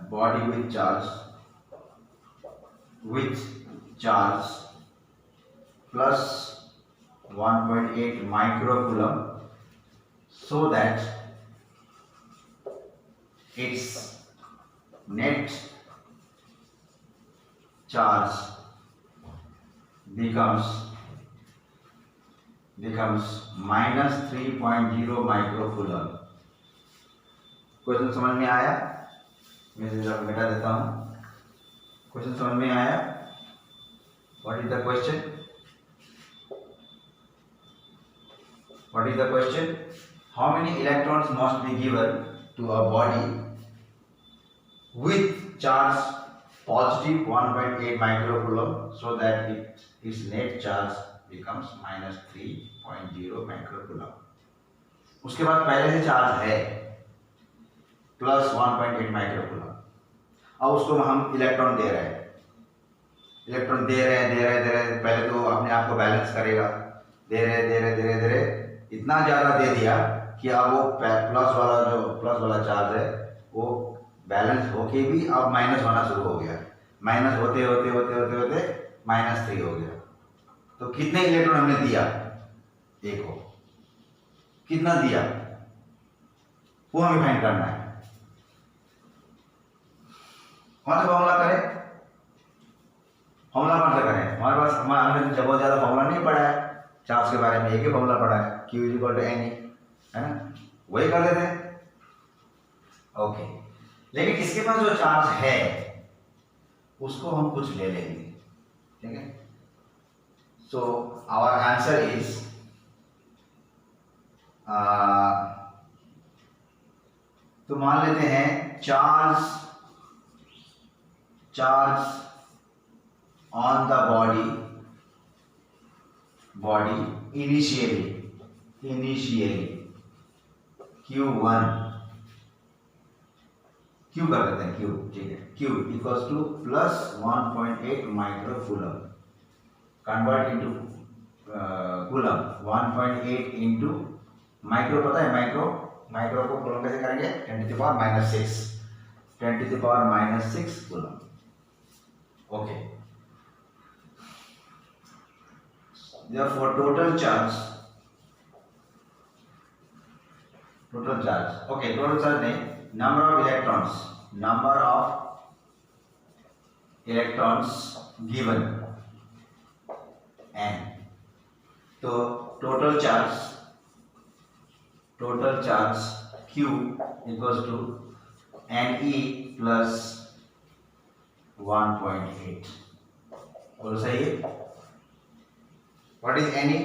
body with charge plus 1.8 microcoulomb, so that its net charge becomes minus 3.0 microcoulomb. Question समझ में आया? मैं जरा मिटा देता हूँ। क्वेश्चन समझ में आया? What is the question? What is the question? How many electrons must be given to a body with charge positive 1.8 microcoulomb, so that its net charge becomes minus 3.0 microcoulomb. उसके बाद पहले से चार्ज है plus 1.8 microcoulomb, अब उसको हम electron दे रहे हैं, इलेक्ट्रॉन दे रहे हैं, पहले तो अपने आप को बैलेंस करेगा, दे रहे इतना ज़्यादा दे दिया कि अब वो प्लस वाला चार्ज है वो बैलेंस होके भी अब माइनस होना शुरू हो गया, माइनस होते -3 हो गया। तो कितने इलेक्ट्रॉन हमने दिया, देखो कितना दिया वो हमें फाइंड करना है। कौन सा फॉर्मूला करें, फॉर्मूला कौन सा करें, हमारे पास हमने बहुत ज़्यादा फॉर्मूला नहीं पढ़ा है चार्ज के बारे में, एक ही फॉर्मूला पढ़ा है, Q = NE, है ना, वही कर देते हैं। ओके, लेकिन इसके पास जो चार्ज है उसको हम कुछ ले लेंगे, ठीक है। सो आवर आंसर इज तो मान लेते हैं charge on the body initially Q1, Q कर देते हैं, Q, ठीक है, Q equals to plus 1.8 microcoulomb, convert into coulomb, 1.8 into micro, पता है माइक्रो को कूलम कैसे करेंगे, 10⁻⁶ coulomb. Okay, therefore total charge, okay, total charge नहीं, number of electrons given n, तो total charge Q equals to Ne plus 1.8, बोलो सही है। What is Ne?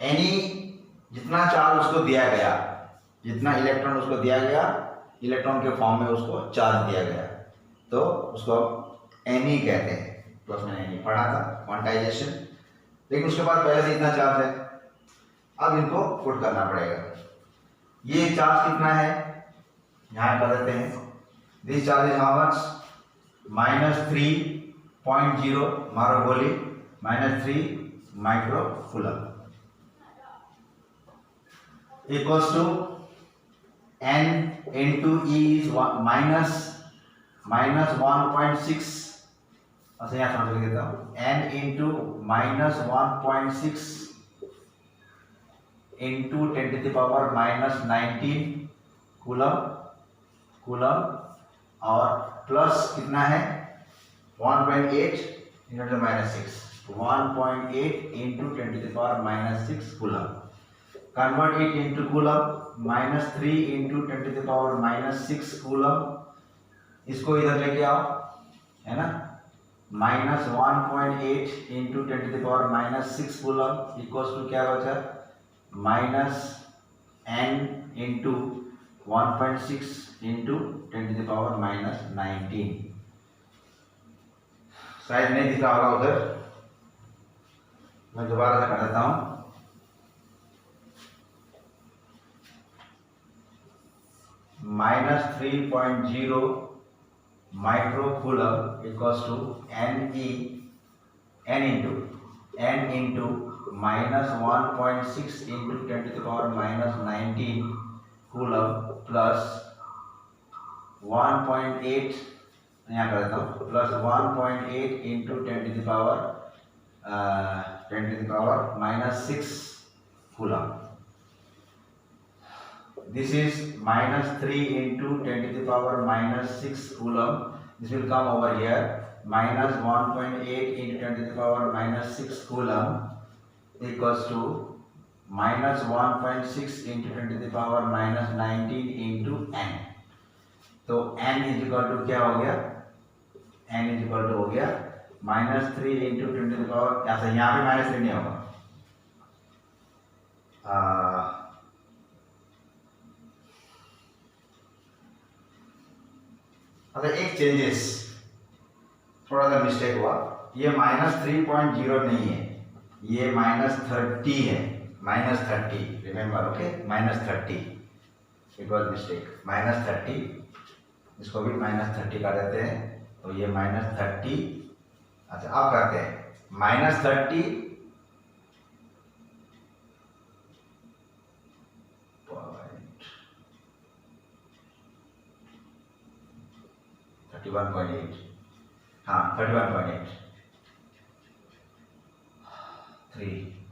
Ne जितना चार्ज उसको दिया गया, जितना इलेक्ट्रॉन उसको दिया गया, इलेक्ट्रॉन के फॉर्म में उसको चार्ज दिया गया, तो उसको Ne कहते हैं। तो उसमें Ne पढ़ा था क्वांटाइजेशन, लेकिन उसके बाद पहले से इतना चार्ज है, अब इनको पुट करना पड़ेगा। ये चार्ज कितना है यहाँ कर देते हैं, this charge is how much, -3.0 मारो गोली, -3 microcoulomb equals to n into E is minus 1.6, अच्छा यहाँ समझ लेता हूँ, n into -1.6 into 10⁻⁻19 कूलम, और प्लस कितना है 1.8 into -6, 1.8 into 10⁻⁻6 coulomb, convert it into coulomb, -3 into 10⁻⁻6 coulomb, इसको इधर लेके आओ, है ना, -1.8 into 10⁻⁻6 कूलम इक्वल्स टू क्या बचा, -n into 1.6 into 10⁻⁻19, शायद नहीं दिख रहा होगा उधर, मैं दोबारा से कर देता हूँ, -3.0 microcoulomb equals to n into -1.6 into 10⁻⁻19 coulomb plus 1.8, यहाँ कर देता हूँ, plus 1.8 into 10⁻⁻6 coulomb. This is -3 into 10⁻⁻6 coulomb. This will come over here. -1.8 into 10⁻⁻6 coulomb equals to -1.6 into 10⁻⁻19 into n. तो n is equal to क्या हो गया? n is equal to हो गया -3 into 10⁻, ऐसा यहाँ पे -3 नहीं होगा, अच्छा एक चेंजेस, थोड़ा सा मिस्टेक हुआ, ये -3.0 नहीं है, ये -30 है, -30, remember, okay, -30, it was mistake, -30 इसको भी -30 कर देते हैं, तो ये -30। अच्छा अब करते हैं -30 31.8, हाँ 31.8,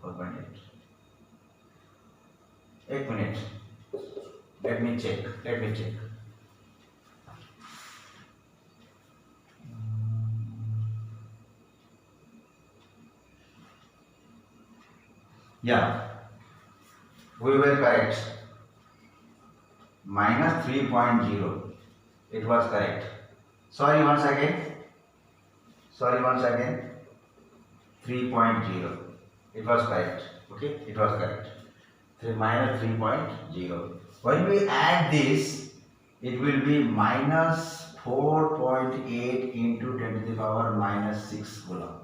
4.8। एक minute, let me check. Yeah, we were correct. -3.0. It was correct. Sorry once again. 3.0. It was correct. Okay, it was correct. -3.0. When we add this, it will be -4.8 into 10 to the power -6 coulomb.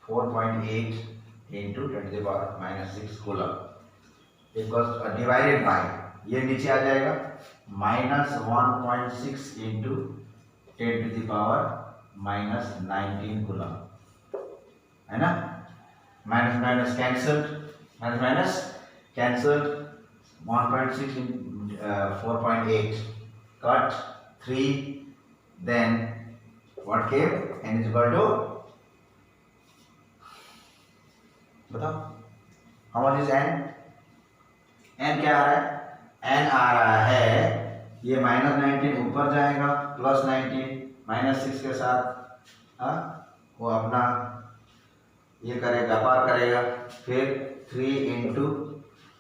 4.8 into 10 to the power -6 coulomb. Because divided by, ये नीचे आ जाएगा -1.6 into 10 to the power -19 coulomb, है ना। Minus minus cancelled 1.6 in 4.8 cut 3, then what came? n is equal to, बताओ how much is n? n क्या आ रहा है? n आ रहा है, ये -19 ऊपर जाएगा, +19 -6 के साथ, हाँ वो अपना ये करेगा, पार करेगा, फिर 3 इंटू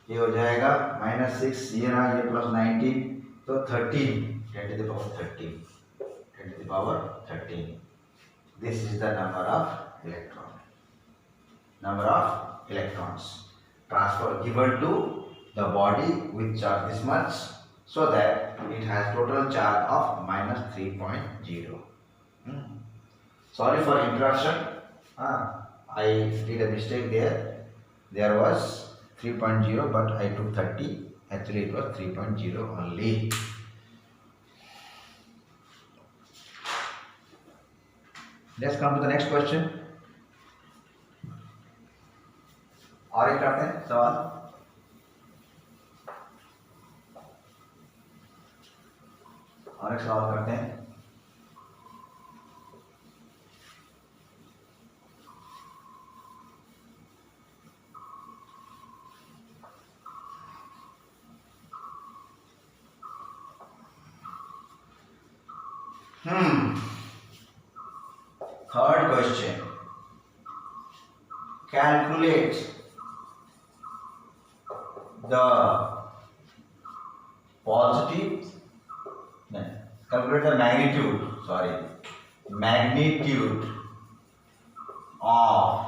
ये हो जाएगा -6, ये रहा, ये +19, तो 13, 10 to the power 13, 10 to the power 13. This is the number of electrons transfer given to the body with charge this much, so that it has total charge of -3.0. Sorry for interruption. I did a mistake there. There was 3.0, but I took 30. Actually, it was 3.0 only. Let's come to the next question. और एक करते हैं सवाल। और एक सवाल करते हैं। Third question. Calculate the positive, calculate the magnitude of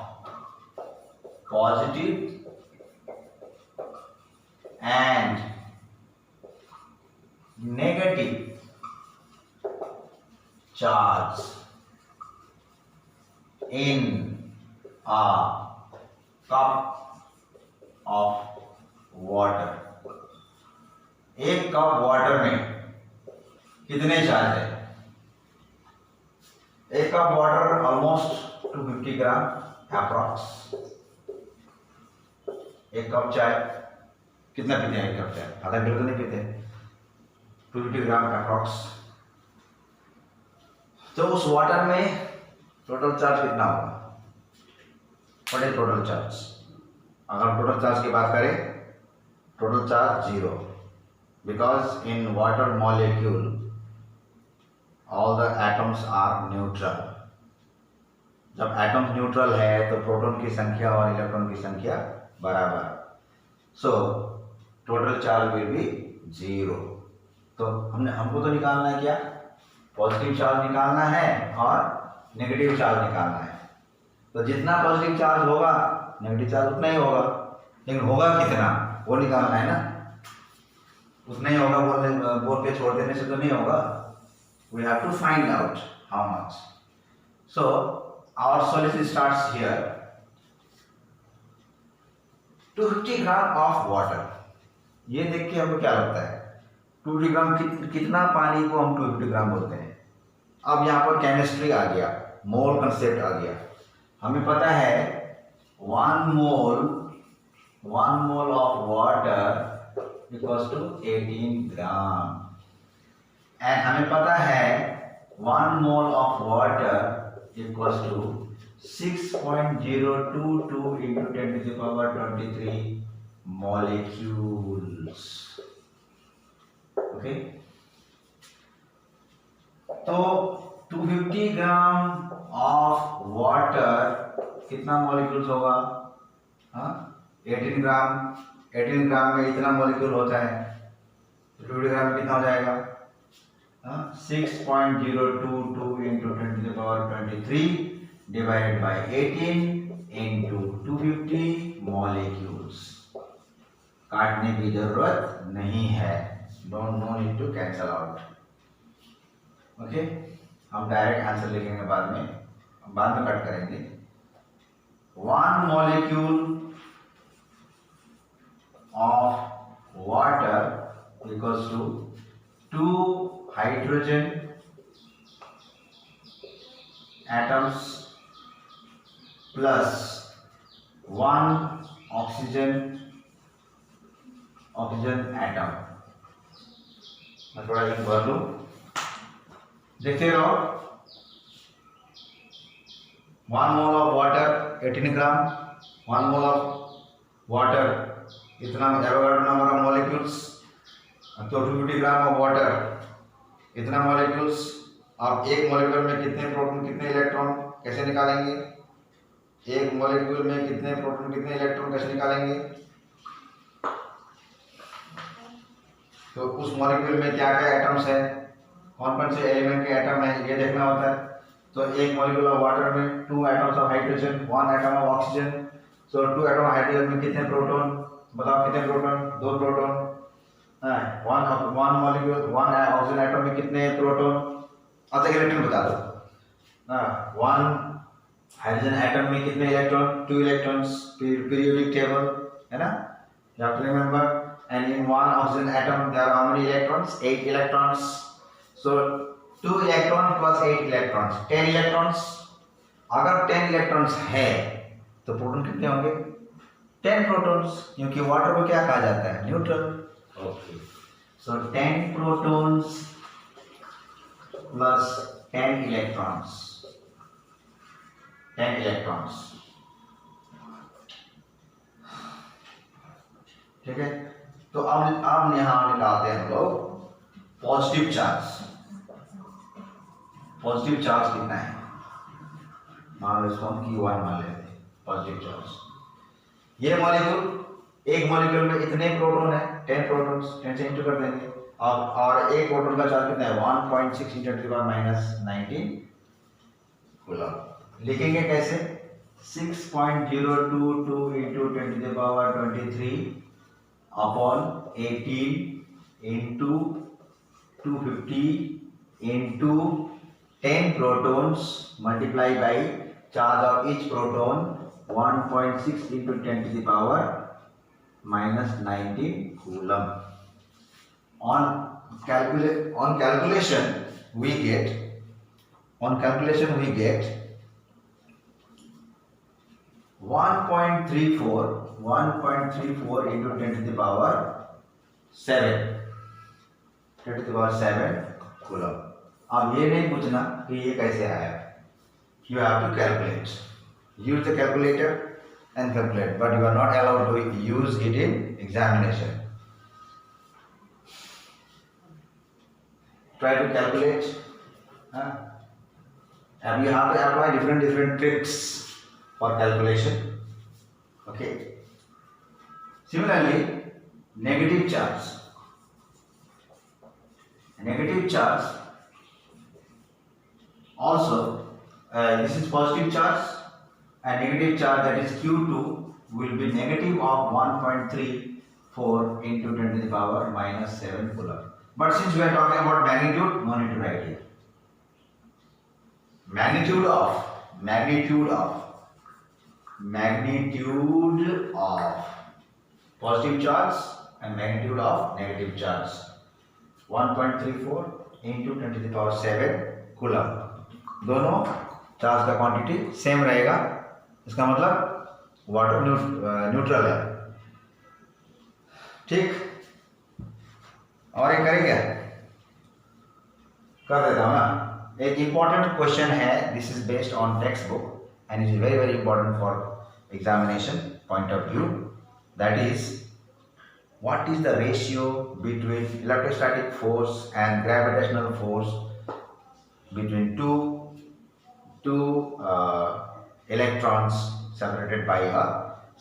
positive and negative charge in a cup of water. एक कप वाटर में कितने चार्ज है? एक कप वाटर ऑलमोस्ट 250 ग्राम अप्रॉक्स। एक कप चाय कितना पीते हैं? एक कप चाय आधा किलो तो नहीं पीते, 250 ग्राम अप्रॉक्स। तो उस वाटर में टोटल चार्ज कितना होगा? What is total charge? अगर टोटल चार्ज की बात करें, total charge 0, because in water molecule all the atoms are neutral. जब एटम्स न्यूट्रल है तो प्रोटॉन की संख्या और इलेक्ट्रॉन की संख्या बराबर, so total charge will be 0। तो हमको तो निकालना है क्या? पॉजिटिव चार्ज निकालना है और नेगेटिव चार्ज निकालना है। तो जितना पॉजिटिव चार्ज होगा नेगेटिव चार्ज उतना ही होगा, लेकिन होगा कितना वो निकालना है ना। उतना ही होगा बोल के छोड़ देने से तो नहीं होगा। We have to find out how much. So our solution starts here. 250 gram of water, ये देख के हमको क्या लगता है? 250 ग्राम कितना पानी को हम 250 ग्राम बोलते हैं। अब यहाँ पर केमिस्ट्री आ गया, मोल कंसेप्ट आ गया। हमें पता है 1 mole of water equals to 18 gram, and हमें पता है 1 mole of water equals to 6.022 into 10 to the power 23 molecules. Okay, तो 250 ग्राम ऑफ वाटर कितना मॉलिक्यूल्स होगा? 18 ग्राम में इतना मॉलिक्यूल होता है, 250 ग्राम में कितना हो जाएगा? 6.022 into 10 to the power 23 divided by 18 into 250 molecules. काटने की जरूरत नहीं है, no need to cancel out. Okay, हम डायरेक्ट आंसर लिखेंगे बाद में कट करेंगे। 1 molecule of water equals to 2 hydrogen atoms plus 1 oxygen atom। मैं थोड़ा एक भर लूं, देखते रहो। 1 mole of water 18 gram, 1 mole of water इतना एवोगाड्रो नंबर ऑफ मॉलिक्यूल्स, तो 250 ग्राम ऑफ वाटर इतना मॉलिक्यूल्स। आप एक मॉलिक्यूल में कितने प्रोटॉन कितने इलेक्ट्रॉन कैसे निकालेंगे? एक मॉलिक्यूल में कितने प्रोटॉन कितने इलेक्ट्रॉन कैसे निकालेंगे? तो उस मॉलिक्यूल में क्या क्या एटम्स है, कौन कौन से एलिमेंट के एटम है, ये देखना होता है। तो एक मॉलिक्यूल ऑफ वाटर में 2 atoms of hydrogen, 1 atom of oxygen. So 2 atom of hydrogen में कितने प्रोटॉन? बताओ कितने proton? 2 proton. 1 molecule 1 oxygen atom में कितने प्रोटॉन? अच्छा इलेक्ट्रॉन बता दो। 1 हाइड्रोजन एटम में कितने इलेक्ट्रॉन? 2 इलेक्ट्रॉन्स, पीरियोडिक टेबल है ना, you have to remember। and in 1 oxygen atom there are how many electrons? 8 electrons। so 2 electrons plus 8 electrons 10 electrons। अगर 10 electrons है तो प्रोटॉन कितने होंगे? 10 प्रोटॉन्स, क्योंकि वाटर को क्या कहा जाता है? Neutral. Okay, so 10 protons plus 10 electrons 10 electrons। ठीक है, तो अब यहां निकालते हैं हम लोग पॉजिटिव चार्ज। पॉजिटिव चार्ज कितना है? मान लो इसको हम Q1 मान लेते हैं पॉजिटिव चार्ज। ये मॉलिक्यूल, एक मॉलिक्यूल में इतने प्रोटॉन है, 10 प्रोटॉन्स, 10 से इंटू कर देंगे। और एक प्रोटॉन का चार्ज कितना है? 1.6 × 10⁻⁹ कूलम। लिखेंगे कैसे? 6.022 × 10⁻23 upon 18 into 250 into 10 protons multiplied by charge of each proton 1.6 into 10⁻⁻19 coulomb। On calculation we get 1.34 into 10⁻7 coulomb. अब ये नहीं पूछना कि ये कैसे आया, you have to calculate, use the calculator and calculate, but you are not allowed to use it in examination। Try to calculate, and you have to apply different tricks for calculation। Okay, similarly negative charge also, this is positive charge, and negative charge, that is Q2, will be negative of 1.34 into 10⁻⁻7 coulomb। But since we are talking about magnitude, no need to write here। Magnitude of positive charge and magnitude of negative charge। 1.34 into 10⁷ coulomb. दोनों charge का quantity same रहेगा, इसका मतलब water neutral है। ठीक, और एक करें क्या? कर देता हूँ ना। एक इंपॉर्टेंट क्वेश्चन है, this is based on text book and is very very important for examination point of view. That is, what is the ratio between electrostatic force and gravitational force between two electrons separated by a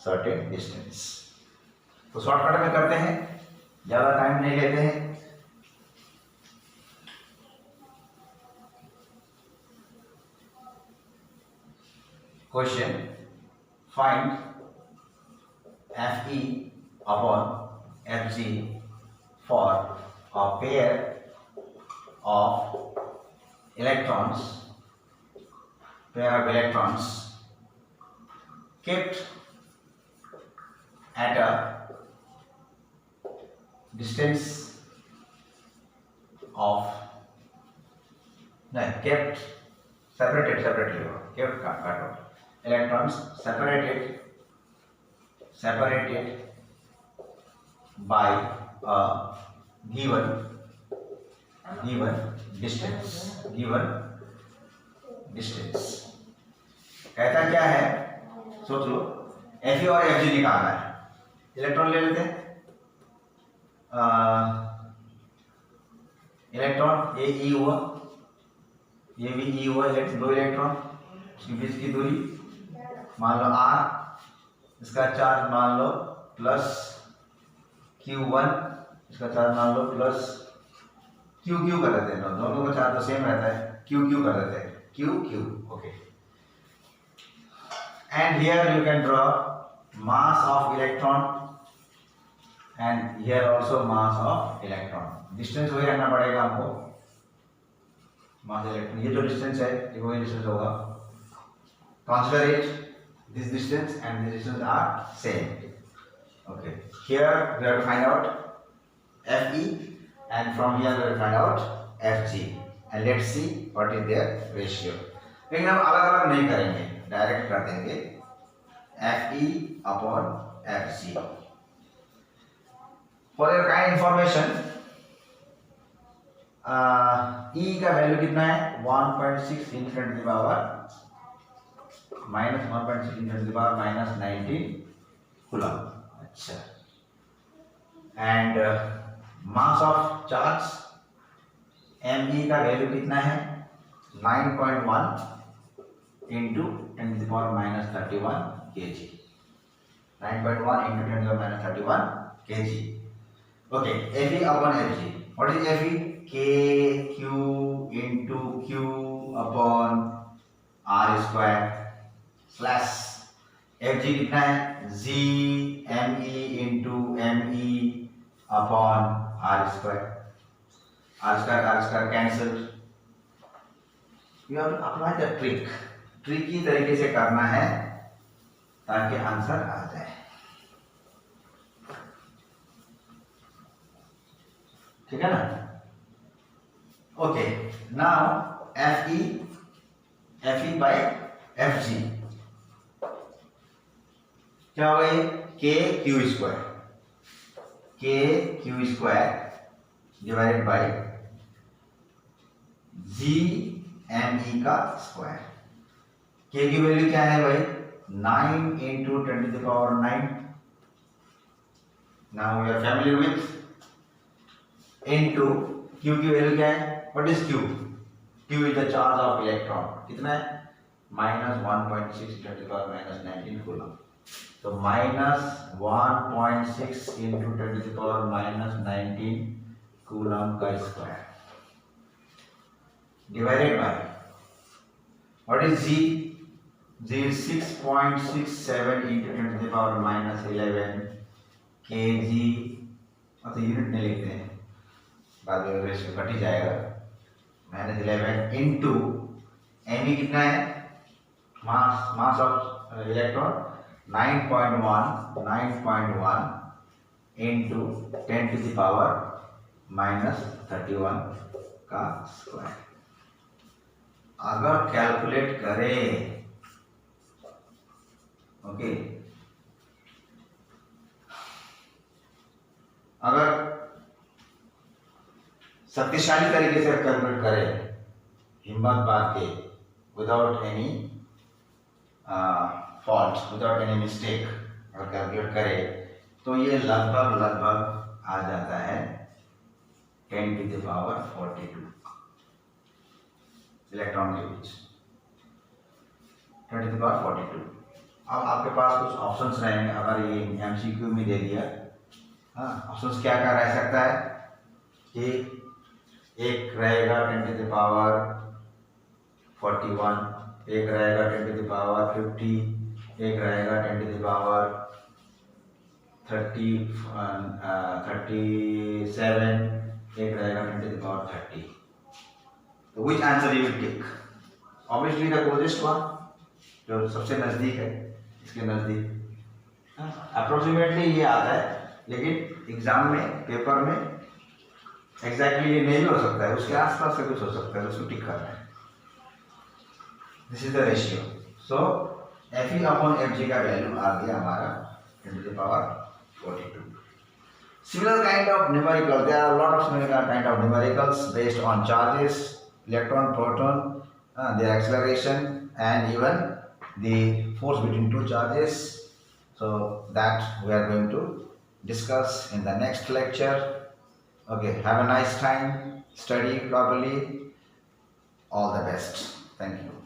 certain distance? तो shortcut में करते हैं, ज्यादा time नहीं लेते हैं। Question, find Fe upon Fg for a pair of electrons kept at a distance of kept separately electrons separated by a given distance। कहता क्या है, सोच लो। Fe और Fg निकालना है। इलेक्ट्रॉन ले लेते हैं। इलेक्ट्रॉन ये E हुआ, ये भी E हुआ, दो इलेक्ट्रॉन, उसके बीच की दूरी मान लो R, इसका चार्ज मान लो प्लस Q1, इसका चार्ज मान लो प्लस Q कर देते हैं। दोनों का चार्ज तो सेम रहता है, Q कर देते हैं, Q। Okay, and here you can draw mass of electron and here also mass of electron. Distance वही रहना पड़ेगा हमको, मास इलेक्ट्रॉन। ये जो डिस्टेंस है ये वही डिस्टेंस होगा। Consider it, this distance and this distance are same. Okay, here we have to find out Fe and from here we will find out Fg and let's see what is their ratio. लेकिन हम अलग अलग नहीं करेंगे, direct कर देंगे Fe upon Fg। For your kind information, E का value कितना है? 1.6 into 10 to the power -1.6 into 10 to the power -19 coulomb. अच्छा, and mass of charge Me का वैल्यू कितना है? 9.1 into 10 to the power -31 kg। 9.1 into 10 to the power -31 kg। Okay, Fe upon Fg. What is Fe? Kq into Q upon R square slash Fg कितना है? G Me into Me upon R square cancel. You have to apply the tricky तरीके से करना है ताकि answer आ जाए। ठीक है ना? Okay, now Fe by Fg क्या हो गई? KQ square divided by GMe का स्क्वायर। K की वैल्यू क्या है भाई? 9 into 10 to the power 9। Now we are familiar with into Q की वैल्यू क्या है? What is Q? Q is the charge of electron। कितना है? -1.6 10 to the power -19 कूलम। तो -1.6 into 10 to the power -19 coulomb का square divided by what is G? G is 6.67 into 10 to the power -11 kg। तो unit नहीं लिखते हैं, बाद में रेशियो कट ही जाएगा। -11 into Me कितना है? Mass of electron 9.1 into 10 to the power minus 31 का स्क्वायर। अगर कैलकुलेट करें, ओके, अगर शक्तिशाली तरीके से कैलकुलेट करें, हिम्मत बांध के, without any fault, without any mistake, अगर कैलकुलेट करें तो ये लगभग आ जाता है 10⁻42 इलेक्ट्रॉन के बीच, 10⁻42। अब आपके पास कुछ ऑप्शंस रहेंगे, अगर ये एमसीक्यू में दे दिया, हाँ, ऑप्शंस क्या क्या रह सकता है कि एक रहेगा 10⁻41, एक रहेगा 10⁻50, एक रहेगा 10⁻37, एक रहेगा 10⁻30। तो which answer you will take? Obviously the closest one, जो सबसे नजदीक है, इसके नजदीक। अप्रोक्सीमेटली ये आता है, लेकिन एग्जाम में, पेपर में एग्जैक्टली ये नहीं हो सकता है, उसके आसपास से कुछ हो सकता है, उसको टिक करना है। This is the ratio. So Fe upon Fg का वैल्यू आ गया हमारा 10⁻42। Similar kind of numerical, there are a lot of similar kind of numericals based on charges, electron, proton, their acceleration, and even the force between two charges. So that we are going to discuss in the next lecture. Okay, have a nice time, study properly, all the best. Thank you.